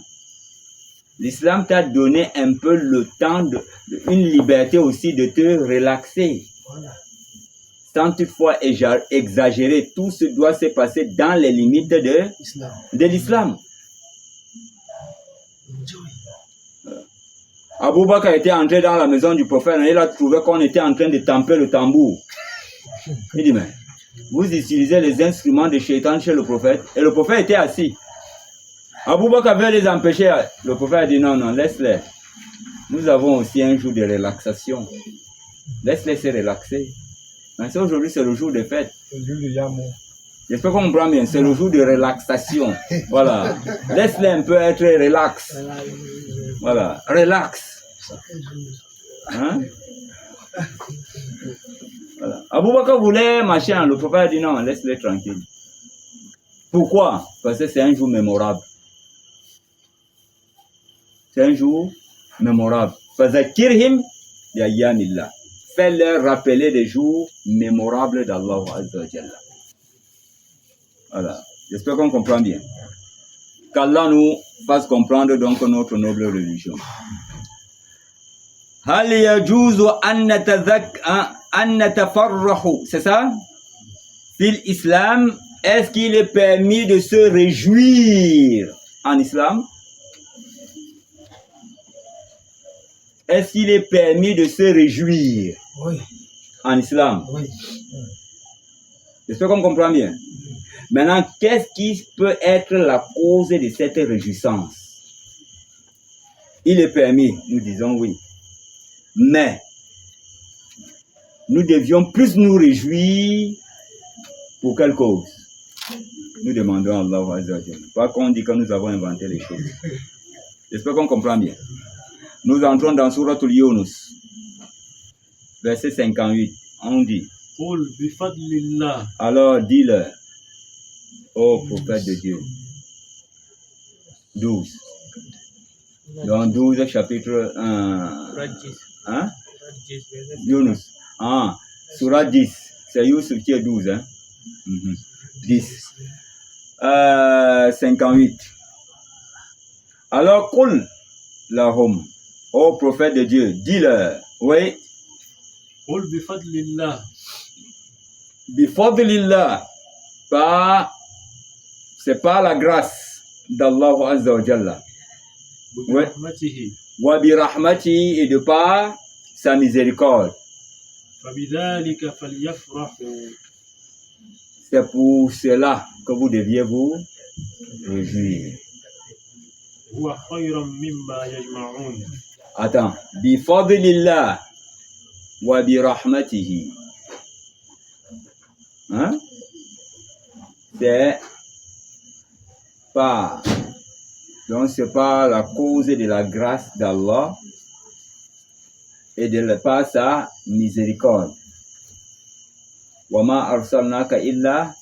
L'islam t'a donné un peu le temps, une liberté aussi de te relaxer. Sans toutefois exagérer, tout ce doit se passer dans les limites de l'islam. Abou Bakr était entré dans la maison du prophète et il a trouvé qu'on était en train de tamper le tambour. Il dit, mais vous utilisez les instruments de Shaitan chez le prophète. Et le prophète était assis. Abou Bakr veut les empêcher. Le prophète a dit, non, laisse-les. Nous avons aussi un jour de relaxation. Laisse-les se relaxer. Mais aujourd'hui, c'est le jour de fête. J'espère qu'on comprend bien. C'est le jour de relaxation. Voilà. Laisse-les un peu être relax. Voilà. Relax. Voilà. Abou Bakr voulait machin. Le prophète a dit non, laisse-les tranquilles. Pourquoi? Parce que c'est un jour mémorable. C'est un jour mémorable. Fazakirhim bi ayyamillah. Fais-leur rappeler des jours mémorables d'Allah Azza wa Jalla. Voilà. J'espère qu'on comprend bien. Qu'Allah nous fasse comprendre donc notre noble religion. Hal yajuzu an natafarrahu. C'est ça? Fil islam, est-ce qu'il est permis de se réjouir en islam? Est-ce qu'il est permis de se réjouir en islam? Oui. J'espère qu'on comprend bien. Maintenant, qu'est-ce qui peut être la cause de cette réjouissance? Il est permis, nous disons oui. Mais, nous devions plus nous réjouir pour quelle cause? Nous demandons à Allah Azza wa Jalla. Pas qu'on dit que nous avons inventé les choses. J'espère qu'on comprend bien. Nous entrons dans Souratul Yunus, verset 58. On dit, قل بفضل الله alors dis-leur, ô prophète de Dieu, 12. Dans 12 chapitre 1. Hein? Yunus. Ah, Surah 10. C'est Yusuf qui est 12. Hein? 10. 58. Alors, Qul lahum, ô prophète de Dieu, dis-leur, oui, قل بفضل الله bifadlillah, c'est pas la grâce d'Allah Azza wa Jalla. وبرحمته Wa bi rahmati, et de par sa miséricorde. فبذلك فليفرحوا C'est pour cela que vous deviez vous réjouir. هو خير مما يجمعون. Attends, bi fadlillah wa bi rahmatihi. Hein? C'est pas, donc c'est pas la cause de la grâce d'Allah et de par sa miséricorde. Wa ma arsalnaka illa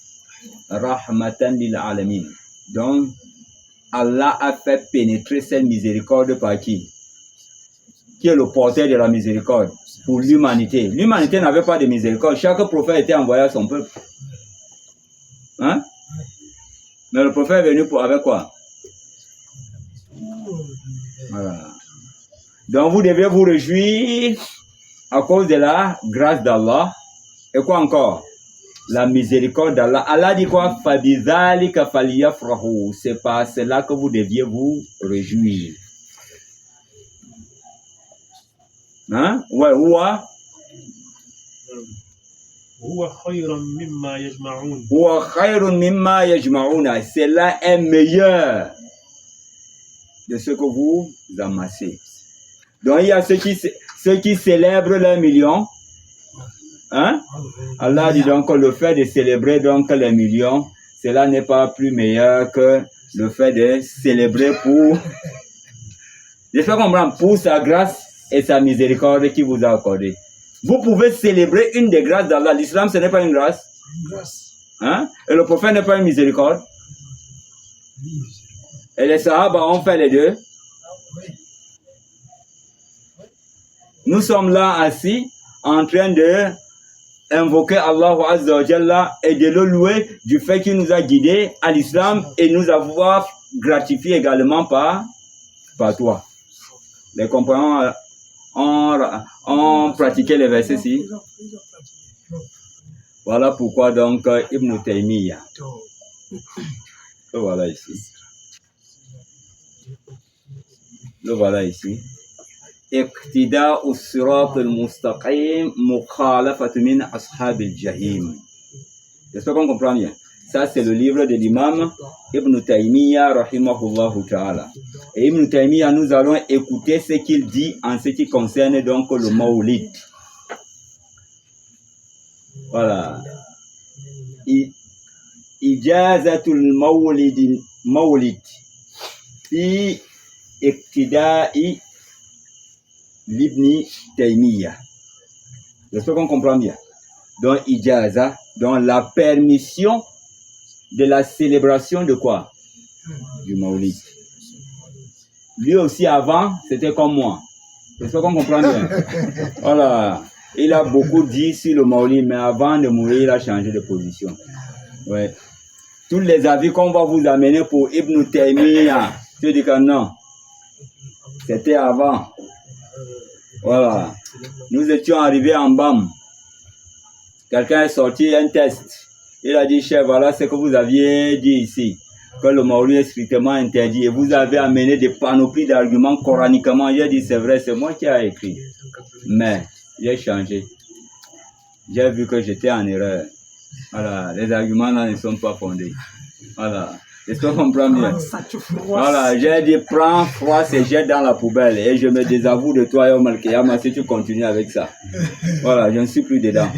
rahmatan lil alamin. Donc Allah a fait pénétrer cette miséricorde par qui? Qui est le porteur de la miséricorde? Pour l'humanité. L'humanité n'avait pas de miséricorde. Chaque prophète était envoyé à son peuple. Hein? Mais le prophète est venu avec quoi? Voilà. Donc vous devez vous réjouir à cause de la grâce d'Allah. Et quoi encore? La miséricorde d'Allah. Allah dit quoi? Fabidhalika faliyafrahu. C'est par cela que vous deviez vous réjouir. Hein? Ouais, ouah. هو خير مما يجمعون. Wa khayrun mimma yajma'una. Cela est meilleur de ce que vous amassez. Donc il y a ceux qui célèbrent leurs millions. Hein? Allah dit donc que le fait de célébrer donc les millions, cela n'est pas plus meilleur que le fait de célébrer pour, j'espère comprendre, pour sa grâce et sa miséricorde qui vous a accordé. Vous pouvez célébrer une des grâces d'Allah. L'islam, ce n'est pas une grâce. Hein? Et le prophète n'est pas une miséricorde. Et les sahaba ont fait les deux. Nous sommes là assis en train de invoquer Allah Azza wa Jalla et de le louer du fait qu'il nous a guidés à l'islam et nous avoir gratifié également par toi. Les compagnons ont pratiqué les versets-ci. Voilà pourquoi donc Ibn Taymiyyah. Le voilà ici. Le voilà ici. اقتداء الصراط المستقيم مخالفة من أصحاب الجحيم. J'espère qu'on comprend bien. Ça, c'est le livre de l'imam Ibn Taymiyyah, rahimahullah ta'ala. Et Ibn Taymiyyah, nous allons écouter ce qu'il dit en ce qui concerne donc le Mawlid. Voilà. Ijazatul Mawlid fi iqtida'i l'Ibn Taymiyyah. J'espère qu'on comprend bien. Donc, ijaza, donc la permission de la célébration de quoi? Du Mawlid. Lui aussi, avant, c'était comme moi. J'espère qu'on comprend bien. Voilà. Il a beaucoup dit sur le Mawlid, mais avant de mourir, il a changé de position. Ouais. Tous les avis qu'on va vous amener pour Ibn Taymiyyah, je dis que non. C'était avant. Voilà. Nous étions arrivés en BAM. Quelqu'un est sorti un test. Il a dit, chef, voilà ce que vous aviez dit ici. Que le Mawlid est strictement interdit. Et vous avez amené des panoplies d'arguments coraniquement. J'ai dit, c'est vrai, c'est moi qui ai écrit. Mais, j'ai changé. J'ai vu que j'étais en erreur. Voilà, les arguments là ne sont pas fondés. Voilà, j'espère qu'on comprend bien. Voilà, j'ai dit prends froid et jette dans la poubelle et je me désavoue de toi, Yom Al-Kiyama, si tu continues avec ça. Voilà, je ne suis plus dedans.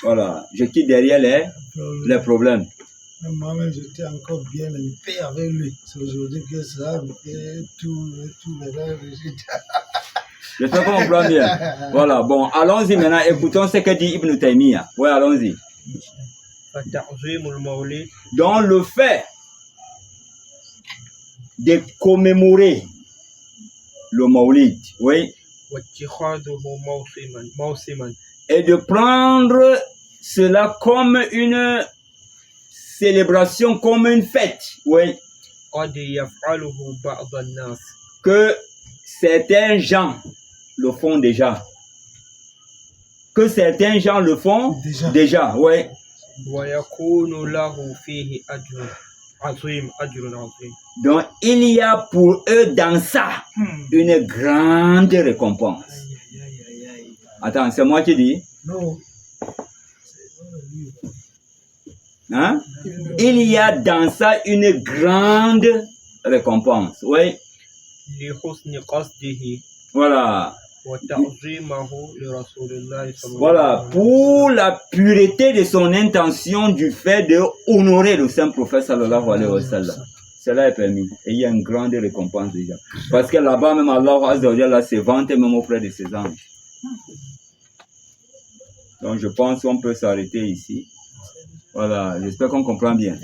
Voilà, je quitte derrière les problèmes. Moi-même, j'étais encore bien en paix avec lui. C'est aujourd'hui que ça, et tout le reste, J'espère qu'on comprend bien. Voilà, bon, allons-y maintenant, écoutons ce que dit Ibn Taymiyyah. Oui, allons-y. Dans le fait de commémorer le Maulid, oui, et de prendre cela comme une célébration, comme une fête, oui, que certains gens le font déjà. Que certains gens le font déjà, oui. Donc, il y a pour eux dans ça une grande récompense. Attends, c'est moi qui dis? Non. Hein? Il y a dans ça une grande récompense, oui. Voilà. Voilà, pour la pureté de son intention du fait de honorer le saint prophète sallallahu alayhi wa sallam. Cela est permis. Et il y a une grande récompense déjà. Parce que là-bas, même Allah Azza wa Jalla se vante même auprès de ses anges. Donc je pense qu'on peut s'arrêter ici. Voilà, j'espère qu'on comprend bien.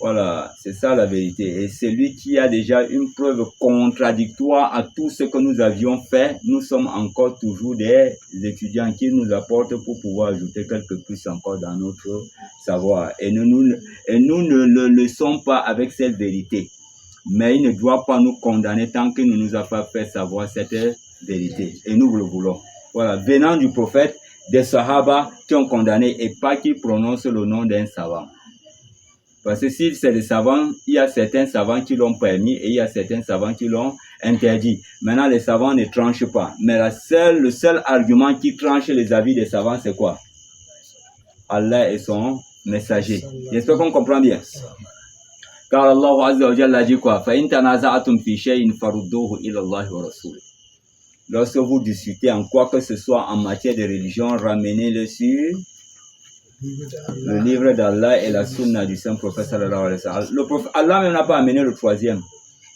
Voilà, c'est ça la vérité. Et celui qui a déjà une preuve contradictoire à tout ce que nous avions fait, nous sommes encore toujours des étudiants qui nous apportent pour pouvoir ajouter quelque plus encore dans notre savoir. Et nous ne le laissons pas avec cette vérité. Mais il ne doit pas nous condamner tant qu'il ne nous a pas fait savoir cette vérité. Et nous le voulons. Voilà, venant du prophète, des sahaba qui ont condamné et pas qui prononcent le nom d'un savant. Parce que si c'est des savants, il y a certains savants qui l'ont permis et il y a certains savants qui l'ont interdit. Maintenant, les savants ne tranchent pas. Mais le seul argument qui tranche les avis des savants, c'est quoi? Allah et son messager. J'espère qu'on comprend bien. Car Allah Azza wa Jalla dit quoi? فَإِن تَنَازَعْتُمْ فِي شَيْءٍ فَرُدُّوهُ إِلَى اللَّهِ وَرَسُولِهِ. Lorsque vous discutez en quoi que ce soit en matière de religion, ramenez-le sur le livre d'Allah et la sunna du saint prophète sallallahu alayhi wa sallam. Le prophète, Allah même n'a pas amené le troisième.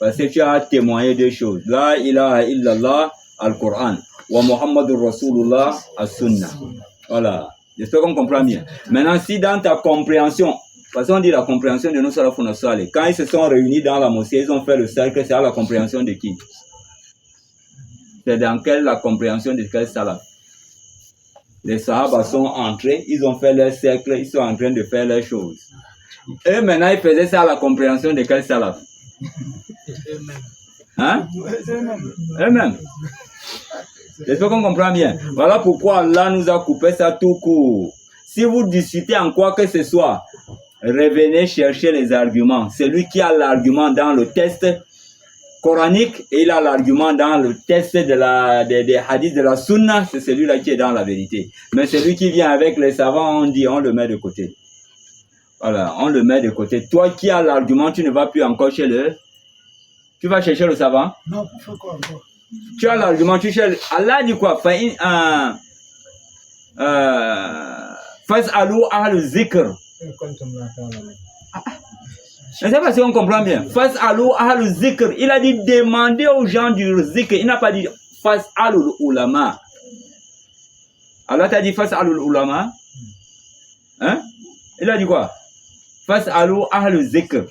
Parce que tu as témoigné deux choses. La ilaha illallah al-Qur'an. Wa Muhammadur Rasulullah as-Sunna. Voilà. J'espère qu'on comprend bien. Maintenant, si dans ta compréhension, parce qu'on dit la compréhension de nos salafs salih, quand ils se sont réunis dans la mosquée, ils ont fait le cercle, c'est à la compréhension de qui? C'est dans la compréhension de quel salaf? Les sahaba sont entrés, ils ont fait leur cercle, ils sont en train de faire leurs choses. Eux, maintenant, ils faisaient ça à la compréhension de quel salaf? Hein? Eux-mêmes. J'espère qu'on comprend bien. Voilà pourquoi Allah nous a coupé ça tout court. Si vous discutez en quoi que ce soit, revenez chercher les arguments. Celui qui a l'argument dans le test coranique et il a l'argument dans le test des hadiths de la sunna, c'est celui-là qui est dans la vérité. Mais celui qui vient avec les savants, on le met de côté. Voilà, on le met de côté. Toi qui as l'argument, tu ne vas plus encore chez tu vas chercher le savant? Non, pourquoi encore? Tu as l'argument, tu cherches. Allah dit quoi? Fas'alu ahlu zikr. Je ne sais pas si on comprend bien. Fas'alu ahlu zikr. Il a dit demander aux gens du zikr. Il n'a pas dit fas'alu ulama. Allah t'a dit fas'alu ulama. Hein? Il a dit quoi? Fas'alu ahlu zikr.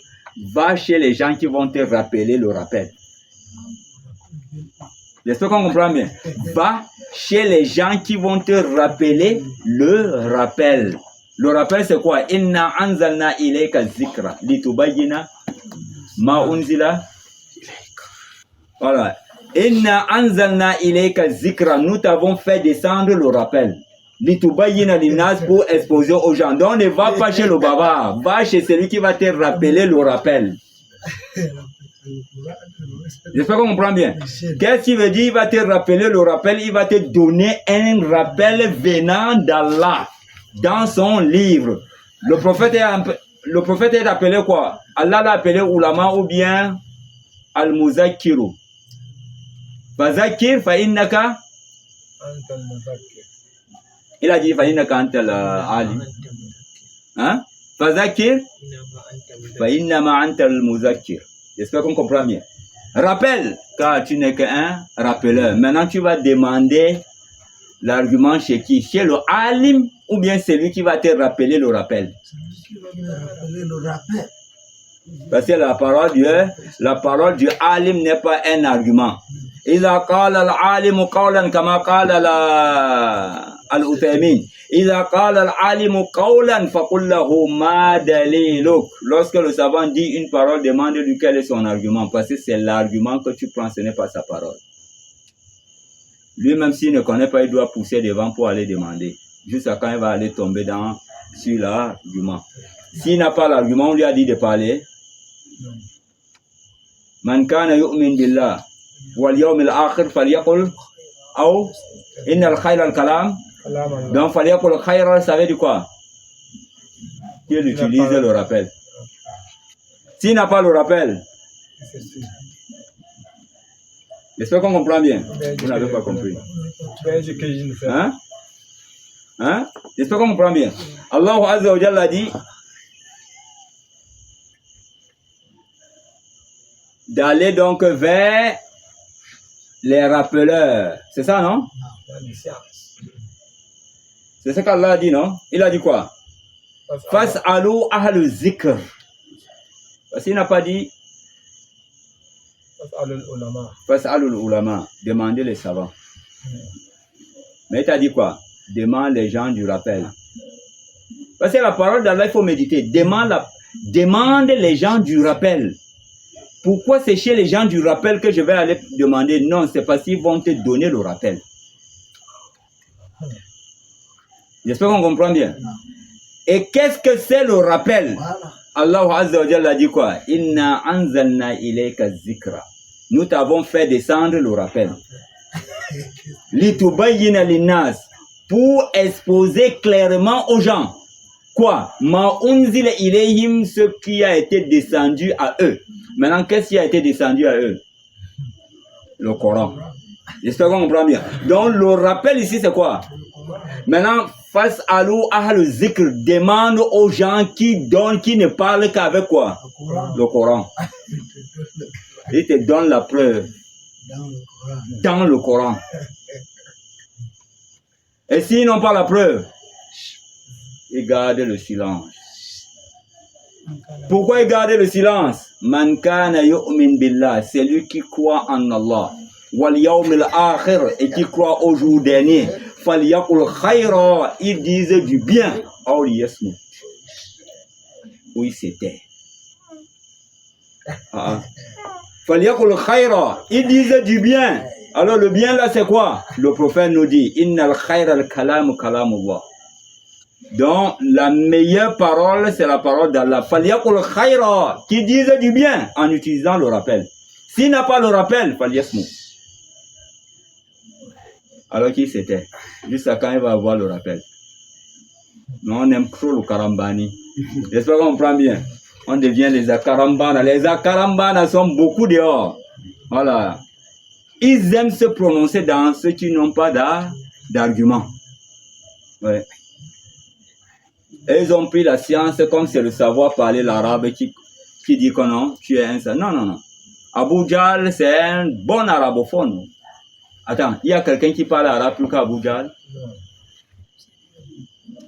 Va chez les gens qui vont te rappeler le rappel. J'espère qu'on comprend bien. Va chez les gens qui vont te rappeler le rappel. Le rappel, c'est quoi? Inna anzalna ilayka zikra litubayyina ma unzila. Voilà. Inna anzalna ilayka zikra. Nous t'avons fait descendre le rappel. Litubayyina linnas, pour exposer aux gens. Donc ne va pas chez le bavard. Va chez celui qui va te rappeler le rappel. J'espère qu'on comprend bien. Qu'est-ce qu'il veut dire? Il va te rappeler le rappel, il va te donner un rappel venant d'Allah dans son livre Le prophète est appelé quoi? Allah l'a appelé ulama ou bien al-muzakkiru. Fazakir fa innaka. Il a dit fa innaka antal alim. Hein? Fazakir fa innama antal muzakkir. J'espère qu'on comprend bien. Rappelle, car tu n'es qu'un rappeleur. Maintenant, tu vas demander l'argument chez qui? Chez le alim ou bien celui qui va te rappeler le rappel? Celui qui va me rappeler le rappel. Parce que la parole du alim n'est pas un argument. إذا قال العالم قولا كما قال العثيمين إذا قال العالم قولا فقل له ما دليلك. Lorsque le savant dit une parole, demande-lui quel est son argument, parce que c'est l'argument que tu prends, ce n'est pas sa parole. Lui-même s'il ne connaît pas, il doit pousser devant pour aller demander, jusqu'à quand il va aller tomber sur l'argument. S'il n'a pas l'argument, on lui a dit de parler. Man kana yu'min billah wal yawmil akhir falyaqul aw innal khayra al kalam. Donc falyaqul khayra, ça veut dire quoi? Il utilise le rappel. S'il n'a pas le rappel, j'espère qu'on comprend bien. Vous n'avez pas compris. Hein? Hein? J'espère qu'on comprend bien. Allah Azza wa Jalla a dit d'aller donc vers les rappeleurs. C'est ça, non? C'est ce qu'Allah a dit, non? Il a dit quoi? Fas'alu ahlu zikr. Parce qu'il n'a pas dit Fas'alul ulama. Demandez les savants. Mais il t'a dit quoi? Demande les gens du rappel. Parce que la parole d'Allah, il faut méditer. Demande les gens du rappel. Pourquoi c'est chez les gens du rappel que je vais aller demander? Non, c'est parce qu'ils vont te donner le rappel. J'espère qu'on comprend bien. Et qu'est-ce que c'est le rappel? Allah Azza wa Jalla a dit quoi? Inna anzalna ilayka zikra. Nous t'avons fait descendre le rappel. Litubayyina linnas. Pour exposer clairement aux gens. Quoi? Ma unzila ilayhim, ce qui a été descendu à eux. Maintenant, qu'est-ce qui a été descendu à eux? Le Coran. J'espère qu'on comprend bien. Donc, le rappel ici, c'est quoi? Maintenant, face à l'eau, le zikr, demande aux gens qui ne parlent qu'avec quoi? Le Coran. Il te donne la preuve. Dans le Coran. Et s'ils n'ont pas la preuve, ils gardent le silence. Pourquoi ils gardent le silence? Man kana yu'min billah, c'est lui qui croit en Allah. Wal yawmil akhir, et qui croit au jour dernier. Falyaqul khayra, ils disent du bien. Aw liyasmut. Oui, c'était. Falyaqul khayra, ils disent du bien. Alors le bien là c'est quoi? Le prophète nous dit innal khayra al kalam kalamullah. Donc la meilleure parole c'est la parole d'Allah. Falyaqul khayra, qui disent du bien en utilisant le rappel. S'il n'a pas le rappel, falyasmu. Alors qui c'était? Jusqu'à quand il va avoir le rappel? Non, on aime trop le karambani. J'espère qu'on comprend bien. On devient les akarambana. Les akarambana sont beaucoup dehors. Voilà. Ils aiment se prononcer dans ceux qui n'ont pas d'argument. Ouais. Et ils ont pris la science comme c'est le savoir parler l'arabe qui dit que non, tu es un ça. Non, non, non. Abu Jahl, c'est un bon arabophone. Attends, il y a quelqu'un qui parle arabe plus qu'Abu Jahl?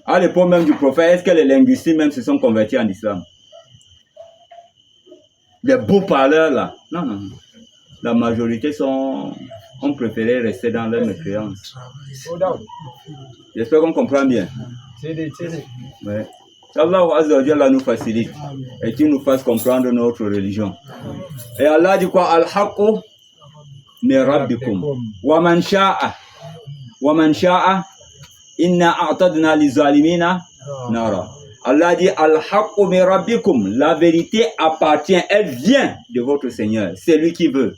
À l'époque même du prophète, est-ce que les linguistes même se sont convertis en islam? Les beaux parleurs là? Non, non, non. La majorité ont préféré rester dans leur mécréance. J'espère qu'on comprend bien. Ouais. Allah Azza wa Jalla nous facilite et qu'il nous fasse comprendre notre religion. Et Allah dit quoi? Al-haqqu min rabbikum wa man sha'a inna a'tadna lizalimina nara. Allah dit Al-haqqu min rabbikum, la vérité appartient, elle vient de votre Seigneur. C'est lui qui veut.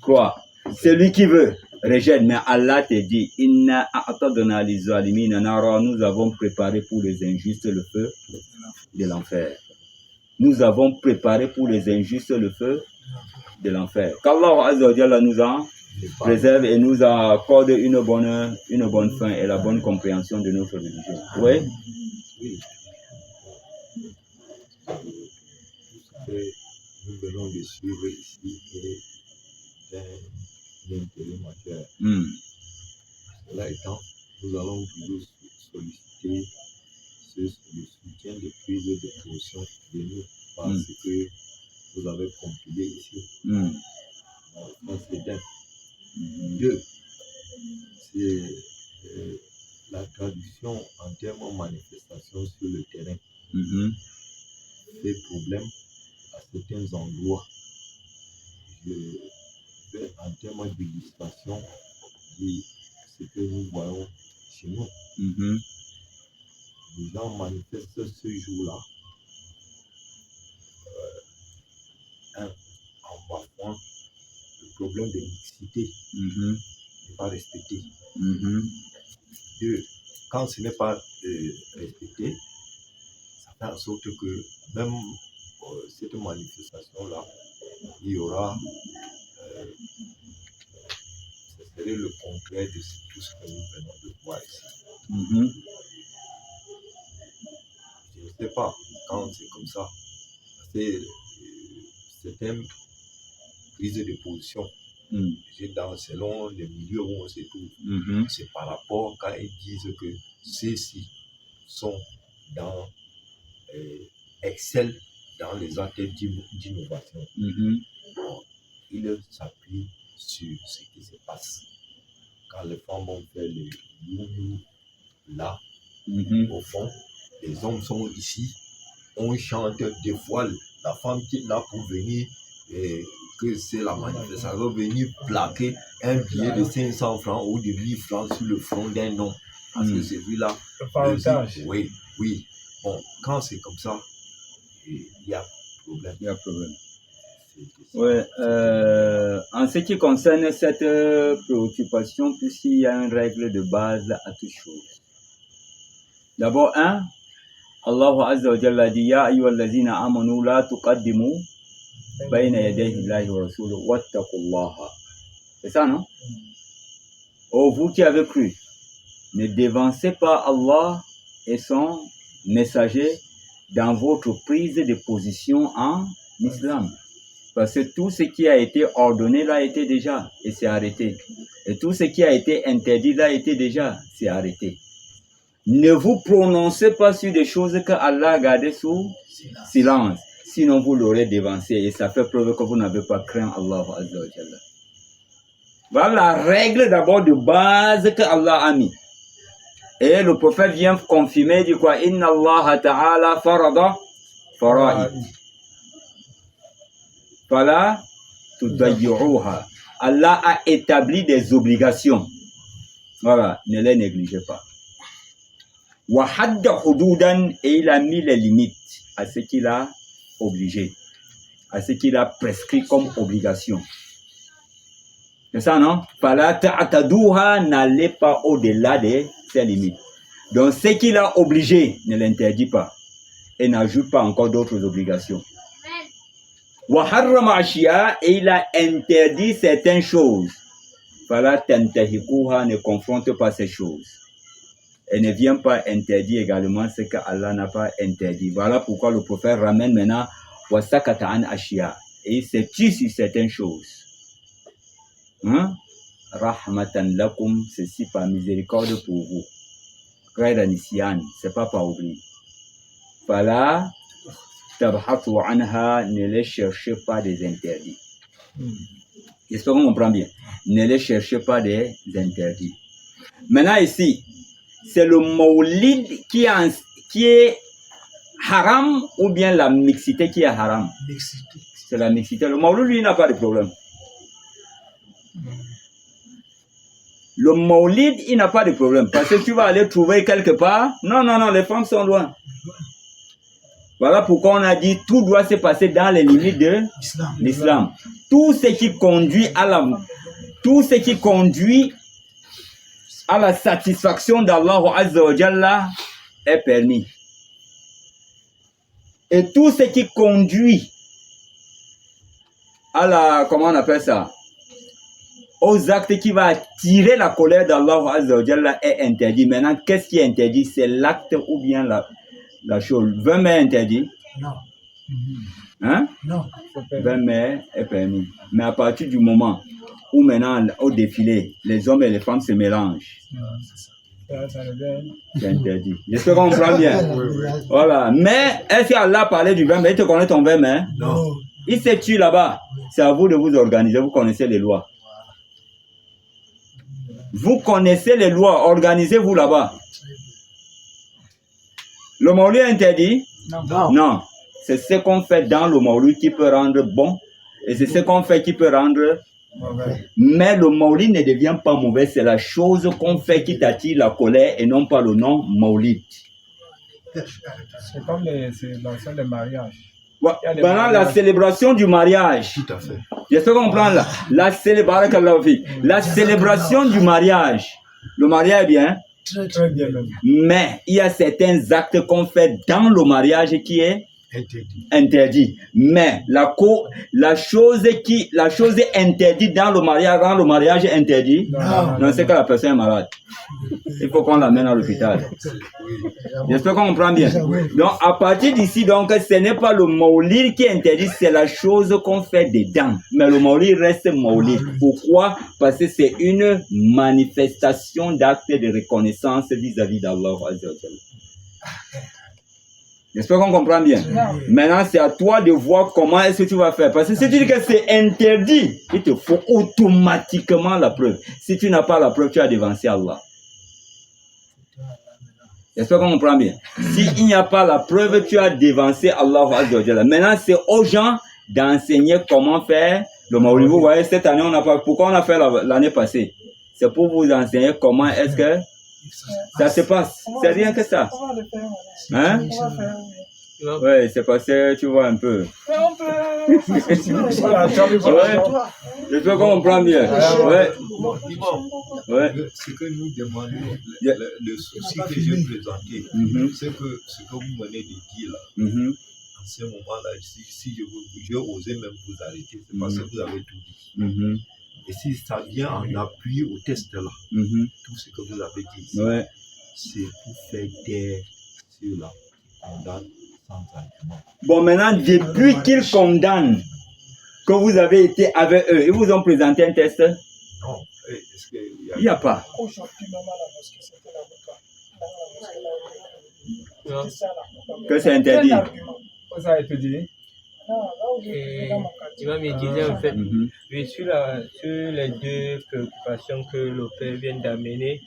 Quoi? C'est lui qui veut. rejette. Mais Allah te dit, Inna a'tadna lizalimina nara, nous avons préparé pour les injustes le feu de l'enfer. Nous avons préparé pour les injustes le feu de l'enfer. Qu'Allah Azza wa Jalla nous en préserve et nous accorde une bonne fin et la bonne compréhension de notre religion. Oui? Oui. Nous venons de suivre ici et un intérêt majeur. Cela étant, nous allons toujours solliciter le soutien de prise de position de nous parce que vous avez compilé ici. Ça, c'est un. Deux, c'est la traduction en termes de manifestation sur le terrain. Fait problème à certains endroits. Je vais en termes d'illustration dire ce que nous voyons chez nous. Les gens manifestent ce jour-là en bafouant le problème de mixité n'est pas respecté. Deux, quand ce n'est pas respecté, ça fait en sorte que même cette manifestation-là, il y aura, ce serait le contraire de tout ce que nous venons de voir ici. Je ne sais pas quand c'est comme ça. C'est une prise de position. Selon les milieux où on se trouve, c'est par rapport quand ils disent que ceux-ci sont dans excellent dans les actes d'innovation. Ils s'appuient sur ce qui se passe. Quand les femmes vont faire le you là, au fond, les hommes sont ici, on chante des fois la femme qui est là pour venir que c'est la manifestation, venir plaquer un billet de 500 francs ou de 1000 francs sur le front d'un homme. Parce que c'est lui-là. Oui. Bon, quand c'est comme ça, il y a problème. Il y a problème. Oui, en ce qui concerne cette préoccupation, puisqu'il y a une règle de base à toute chose. D'abord, Allah Azza wa Jalla dit Ya ayyuhallazina amanu la tuqaddimu bayna yadayhi Allahi wa rasuluhu wattaqullaha. C'est ça, non? Oh, vous qui avez cru, ne dévancez pas Allah et son messager dans votre prise de position en islam. Parce que tout ce qui a été ordonné là été déjà et c'est arrêté. Et tout ce qui a été interdit là été déjà, c'est arrêté. Ne vous prononcez pas sur des choses que Allah a gardées sous silence. Sinon vous l'aurez dévancé et ça fait preuve que vous n'avez pas craint Allah Azza wa Jalla. Voilà la règle d'abord de base que Allah a mis. Et le prophète vient confirmer du quoi Inna Allah ta'ala farada fara'id. Fala tudayyuha. Allah a établi des obligations. Voilà, ne les négligez pas. Wa hadda hududan, et il a mis les limites à ce qu'il a obligé, à ce qu'il a prescrit comme obligation. C'est ça, non? Fala ta'taduha, n'allez pas au-delà de ses limites. Donc, ce qu'il a obligé, ne l'interdit pas. Et n'ajoute pas encore d'autres obligations. Wa harrama ashiya, et il a interdit certaines choses. Fala tantahikuha, ne confronte pas ces choses. Et ne vient pas interdire également ce que Allah n'a pas interdit. Voilà pourquoi le prophète ramène maintenant wa sakata an ashiya. Et il se tue sur certaines choses. Rahmatan lakum, ceci par miséricorde pour vous. Ghayra nisyan, c'est pas par oubli. Fala tabhathu anha, ne les cherchez pas des interdits. J'espère qu'on comprend bien. Ne les cherchez pas des interdits. Maintenant ici, c'est le maulid qui est haram ou bien la mixité qui est haram? Mixité. C'est la mixité. Le maulid, lui, n'a pas de problème. Le maulid, il n'a pas de problème. Parce que tu vas aller trouver quelque part. Non, les femmes sont loin. Voilà pourquoi on a dit tout doit se passer dans les limites de l'islam. Tout ce qui conduit à tout ce qui conduit à la satisfaction d'Allah Azza wa Jalla est permis. Et tout ce qui conduit à la, comment on appelle ça, aux actes qui va attirer la colère d'Allah Azza wa Jalla est interdit. Maintenant, qu'est-ce qui est interdit? C'est l'acte ou bien la chose. 20 mai est interdit? Non. Hein? Non. 20 mai est permis. Mais à partir du moment où maintenant, au défilé, les hommes et les femmes se mélangent, c'est interdit. J'espère qu'on comprend bien. Voilà. Mais, est-ce qu'Allah parlait du 20 mai? Il te connaît ton 20 mai? Non. Il s'est tué là-bas. C'est à vous de vous organiser. Vous connaissez les lois. Vous connaissez les lois. Organisez-vous là-bas. Le Maulid est interdit? Non. Non. C'est ce qu'on fait dans le Maulid qui peut rendre bon. Et c'est ce qu'on fait qui peut rendre mauvais. Mais le Maulid ne devient pas mauvais. C'est la chose qu'on fait qui t'attire la colère et non pas le nom Maulid. C'est comme l'ancien des mariages. Ouais. Pendant la célébration du mariage, Tout à fait. j'espère qu'on comprend là. La célébration du mariage. Le mariage est bien, Très bien même. mais il y a certains actes qu'on fait dans le mariage qui est Interdit. interdit. Mais la chose interdite dans le mariage rend le mariage interdit. Non, c'est que la personne est malade. Il faut qu'on l'amène à l'hôpital. J'espère qu'on comprend bien. Donc, à partir d'ici, donc, ce n'est pas le maulid qui est interdit, c'est la chose qu'on fait dedans. Mais le maulid reste maulid. Pourquoi? Parce que c'est une manifestation d'acte de reconnaissance vis-à-vis d'Allah. J'espère qu'on comprend bien. Maintenant, c'est à toi de voir comment est-ce que tu vas faire. Parce que si tu dis que c'est interdit, il te faut automatiquement la preuve. Si tu n'as pas la preuve, tu as devancé Allah. J'espère qu'on comprend bien. S'il n'y a pas la preuve, tu as devancé Allah. Maintenant, c'est aux gens d'enseigner comment faire le maulid. Vous voyez, cette année, on n'a pas. Pourquoi on a fait l'année passée? C'est pour vous enseigner comment est-ce que ça se passe. C'est rien que ça. On va le faire. Hein? On va faire, oui. Ouais, c'est passé, tu vois un peu. Mais on peut. Je peux comprendre bien. Ouais. Ouais. Ce que nous demandons, le souci que j'ai présenté, c'est que ce que vous venez de dire là, en ce moment-là, si j'ai osé même vous arrêter, c'est parce que vous avez tout dit. Et si ça vient en appui au test là, tout ce que vous avez dit, c'est pour faire taire ceux-là qui condamnent sans argument. Bon, maintenant, depuis qu'ils condamnent, que vous avez été avec eux, ils vous ont présenté un test? Non, est-ce qu'il y a... Il n'y a pas. Aujourd'hui, même à la mosquée, c'était l'avocat. C'est ça l'avocat. Que c'est interdit. Quel argument? Ça a été dit. Non, là où j'étais dans mon quartier. Imam me disait en fait, oui, sur les deux préoccupations que le père vient d'amener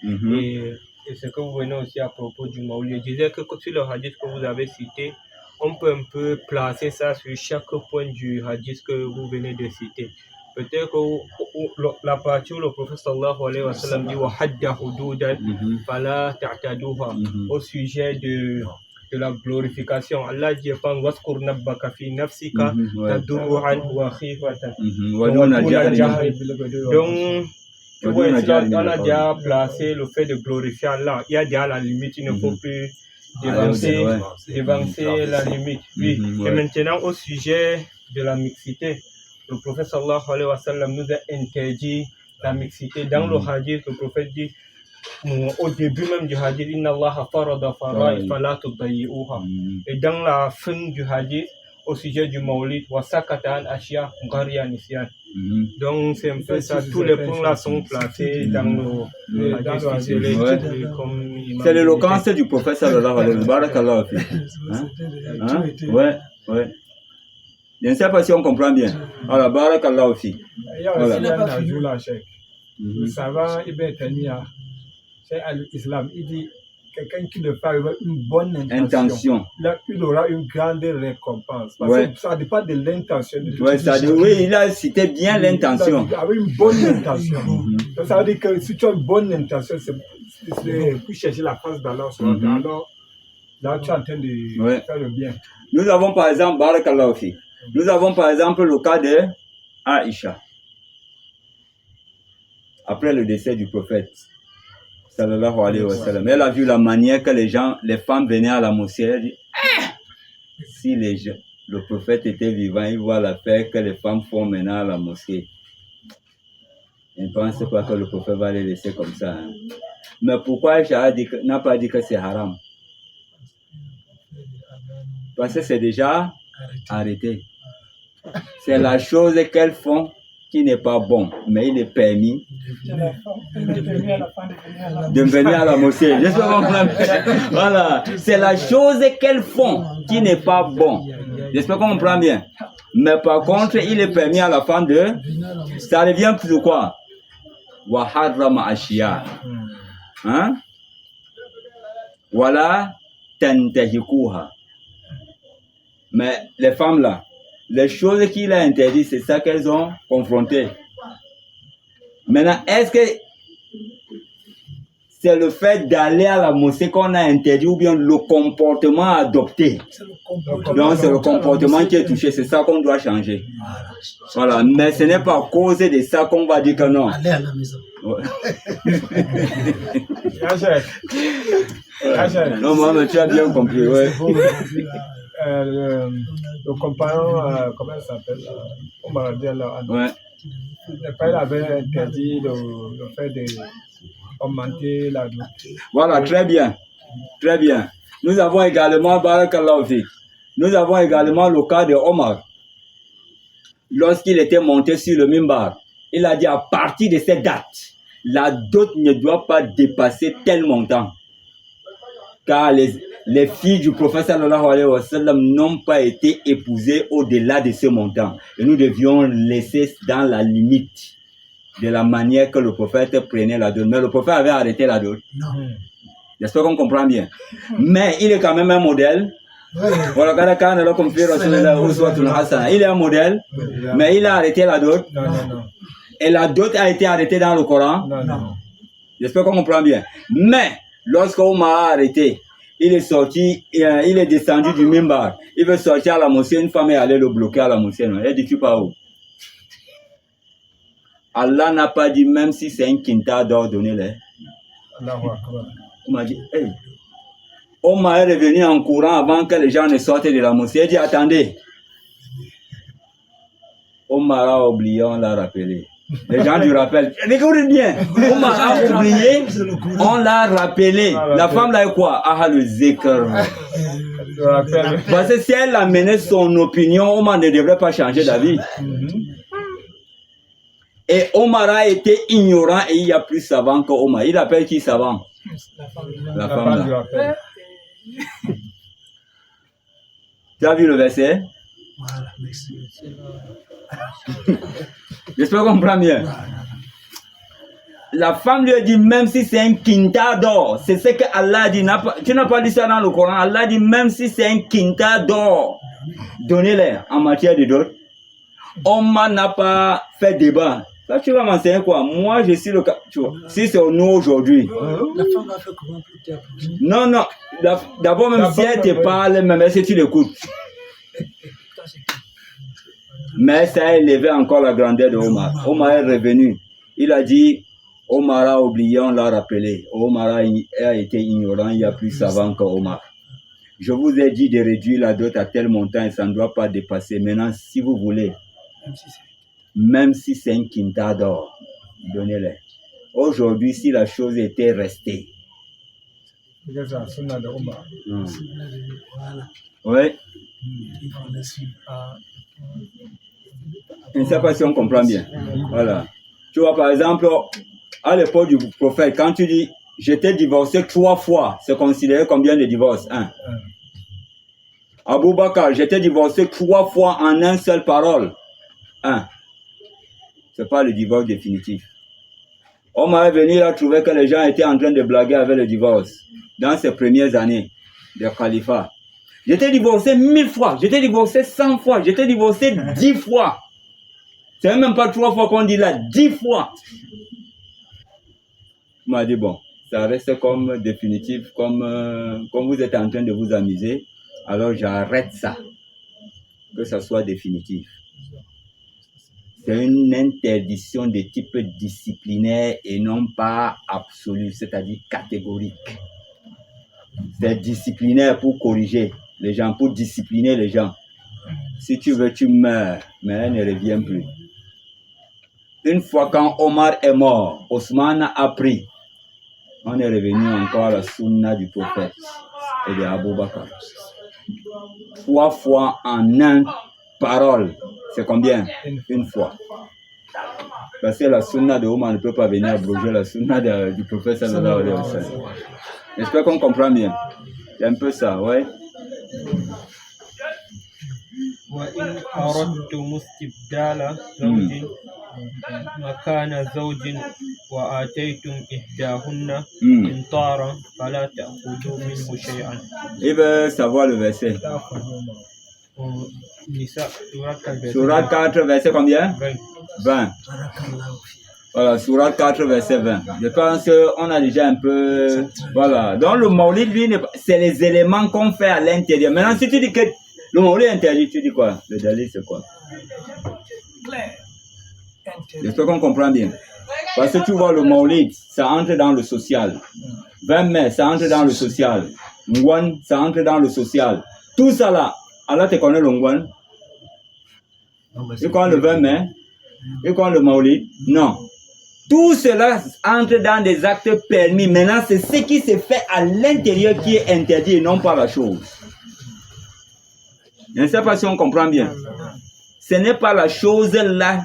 et ce que vous venez aussi à propos du Maulid, je disais que sur le hadith que vous avez cité, on peut un peu placer ça sur chaque point du hadith que vous venez de citer. Peut-être que la partie où le prophète sallallahu alayhi wa sallam dit wa hadda hududan fala ta'taduha au sujet de la glorification. Allah dit pas waskur nabbaka fi nafsika tadurruan wa khifatan. Donc tu vois, on a déjà placé le fait de glorifier Allah. Il y a déjà la limite, il ne faut plus dévancer la limite. Oui. Et maintenant au sujet de la mixité, le prophète sallallahu alayhi wa sallam nous a interdit la mixité. Dans le hadith, le prophète dit au début même du hadith, Inna Allah farada fara'id fala tudayyi'uha. Et dans la fin du hadith, au sujet du Maulid, wa sakata an ashya ghariya nisyan. Donc c'est un peu ça, tous les points là sont placés dans le hadith. C'est l'éloquence du prophète sallallahu alayhi wa sallam. Barakallahu fi. Ouais, ouais. Je ne sais pas si on comprend bien. Alors, barakallahu fi. Il y a aussi un ajout là, Cheikh. Le savant Ibn Taymiyyah, Cheikh al-Islam, il dit quelqu'un qui ne fait avec une bonne intention, là, il aura une grande récompense. Parce que ça dépend de l'intention. Oui, il a cité bien l'intention. Avec une bonne intention. Donc, ça veut dire que si tu as une bonne intention, c'est pour chercher la face d'Allah. Alors, là, tu es en train de faire le bien. Nous avons par exemple, barakallahu fi. Nous avons par exemple le cas de Aïcha. après le décès du prophète, sallallahu alayhi wa sallam, elle a vu la manière que les femmes venaient à la mosquée. Elle dit, si le prophète était vivant, il voit l'affaire que les femmes font maintenant à la mosquée. Je ne pense pas que le prophète va les laisser comme ça. Hein. Mais pourquoi Aïcha n'a pas dit que c'est haram? Parce que c'est déjà arrêté. C'est la chose qu'elles font qui n'est pas bon, mais il est permis de venir à la mosquée. Voilà, c'est la chose qu'elles font qui n'est pas bon. J'espère qu'on comprend bien. Mais par contre, il est permis à la femme de... Ça revient plus de quoi? Wa harrama ashiya. Hein? Voilà, tantahikuha. Mais les femmes là, les choses qu'il a interdites, c'est ça qu'elles ont confronté. Maintenant, est-ce que c'est le fait d'aller à la mosquée qu'on a interdit ou bien le comportement adopté? Donc, c'est le comportement qui est touché, c'est ça qu'on doit changer. Voilà, mais ce n'est pas à cause de ça qu'on va dire que non. Allez à la maison. Non, moi, mais tu as bien compris, ouais. Le compagnon, comment il s'appelle? On m'a dit là. Ouais. Le père avait interdit le fait d'augmenter la dot. Voilà, très bien. Très bien. Nous avons également, Barakallahu Fik, nous avons également le cas de Omar. Lorsqu'il était monté sur le mimbar, il a dit à partir de cette date, la dot ne doit pas dépasser tel montant. Car les filles du prophète sallallahu alayhi wa sallam n'ont pas été épousées au-delà de ce montant. Et nous devions laisser dans la limite de la manière que le prophète prenait la dot. Mais le prophète avait arrêté la dot. Non. J'espère qu'on comprend bien. Mais il est quand même un modèle. Voilà, il est un modèle, mais il a arrêté la dot. Non. Et la dot a été arrêtée dans le Coran. Non. J'espère qu'on comprend bien. Mais lorsqu'Omar a arrêté, il est sorti, il est descendu du mimbar. Il veut sortir à la mosquée. Une femme est allée le bloquer à la mosquée. Non. Elle dit, tu pars où? Allah n'a pas dit, même si c'est un quintal d'or, donnez-les. On m'a dit, hey. Omar est revenu en courant avant que les gens ne sortent de la mosquée. Il dit, attendez. Omar a oublié, on l'a rappelé. Les gens lui rappellent. Écoutez bien. Omar a oublié, on l'a rappelé. La femme là est quoi? Ah, le zikr. Parce que si elle a mené son opinion, Omar ne devrait pas changer d'avis. Et Omar a été ignorant et il y a plus savant que Omar. Il appelle qui savant? La femme là. Tu as vu le verset? Voilà, merci. J'espère qu'on comprend bien. La femme lui a dit, même si c'est un quintal d'or, c'est ce que Allah dit. Tu n'as pas dit ça dans le Coran. Allah dit, même si c'est un quintal d'or, donnez-les en matière de dot. Omar n'a pas fait débat. Là, tu vas m'enseigner quoi? Moi, je suis le cas. Tu vois, si c'est nous aujourd'hui. La femme va faire comment plus tard? Non. D'abord, même si elle te parle, même si tu l'écoutes. Mais ça a élevé encore la grandeur de Omar. Omar est revenu. Il a dit, Omar a oublié, on l'a rappelé. Omar a été ignorant, il y a plus savant que Omar. Je vous ai dit de réduire la dot à tel montant et ça ne doit pas dépasser. Maintenant, si vous voulez, même si c'est un quintal d'or, donnez-les. Aujourd'hui, si la chose était restée. Voilà. Oui. Il faut le suivre. Je ne sais pas si on comprend bien. Voilà. Tu vois, par exemple, à l'époque du prophète, quand tu dis « j'étais divorcé 3 fois », c'est considéré combien de divorces? 1. Abou Bakr, j'étais divorcé 3 fois en une seule parole. 1. C'est pas le divorce définitif. Omar est venu, il a trouvé que les gens étaient en train de blaguer avec le divorce dans ses premières années de califat. J'étais divorcé 1000 fois, j'étais divorcé 100 fois, j'étais divorcé 10 fois. C'est même pas 3 fois qu'on dit là, 10 fois. Il m'a dit, bon, ça reste comme définitif, comme vous êtes en train de vous amuser, alors j'arrête ça, que ça soit définitif. c'est une interdiction de type disciplinaire et non pas absolue, c'est-à-dire catégorique. C'est disciplinaire pour corriger les gens, pour discipliner les gens. Si tu veux, tu meurs, mais elle ne revient plus. Une fois quand Omar est mort, Ousmane a pris. On est revenu encore à la sunna du prophète et de Abu Bakr. 3 fois en 1 parole. C'est combien? Une fois. Parce que la sunna de Omar ne peut pas venir abroger la sunna du prophète sallallahu alayhi wa sallam. J'espère qu'on comprend bien. C'est un peu ça, ouais. وإن أردتم استبدال زوج مكان زوج وآتيتم إحداهن قنطارا فلا تأخذوا منه شيئا. Il veut savoir le verset. Surat 4, verset combien? 20. Voilà, Surat 4, verset 20. Je pense qu'on a déjà un peu... Voilà. Donc le Maulid, lui, c'est les éléments qu'on fait à l'intérieur. Maintenant, si tu dis que le Maulid est interdit, tu dis quoi? Le dalil, c'est quoi? J'espère qu'on comprend bien. Parce que tu vois, le Maulid, ça entre dans le social. 20 mai, ça entre dans le social. Ngwan, ça entre dans le social. Tout ça là, Allah te connaît le Ngwan? Tu connais le 20 mai? Tu connais le Maulid? Non. Tout cela entre dans des actes permis. Maintenant, c'est ce qui se fait à l'intérieur qui est interdit et non pas la chose. Je ne sais pas si on comprend bien. Ce n'est pas la chose là,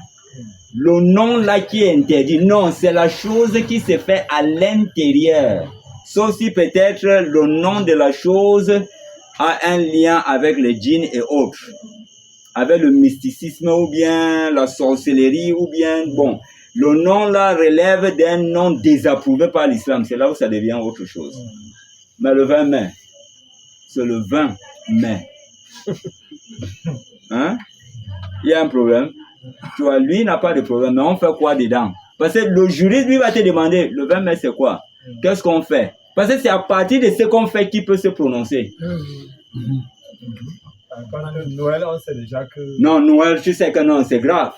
le nom là qui est interdit. Non, c'est la chose qui se fait à l'intérieur. Sauf si peut-être le nom de la chose a un lien avec les djinns et autres. Avec le mysticisme ou bien la sorcellerie ou bien, bon, le nom là relève d'un nom désapprouvé par l'islam. C'est là où ça devient autre chose. Mais le 20 mai, c'est le 20 mai. Hein? Il y a un problème. Tu vois, lui n'a pas de problème, mais on fait quoi dedans? Parce que le juriste, lui, va te demander, le 20 mai, c'est quoi? Qu'est-ce qu'on fait? Parce que c'est à partir de ce qu'on fait qu'il peut se prononcer. Pendant Noël, on sait déjà que... Non, Noël, tu sais que non, c'est grave.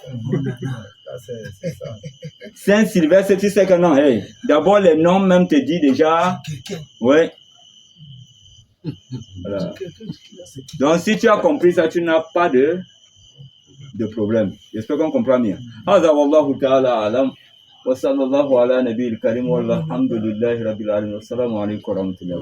C'est ça. Saint-Sylvestre, tu sais que non. Hey, d'abord, les noms même te disent déjà... Oui. Voilà. Donc, si tu as compris ça, tu n'as pas de problème. J'espère qu'on comprend bien. هذا والله تعالى أعلم وصلى الله على نبي الكريم والحمد لله رب العالمين والسلام عليكم ورحمة الله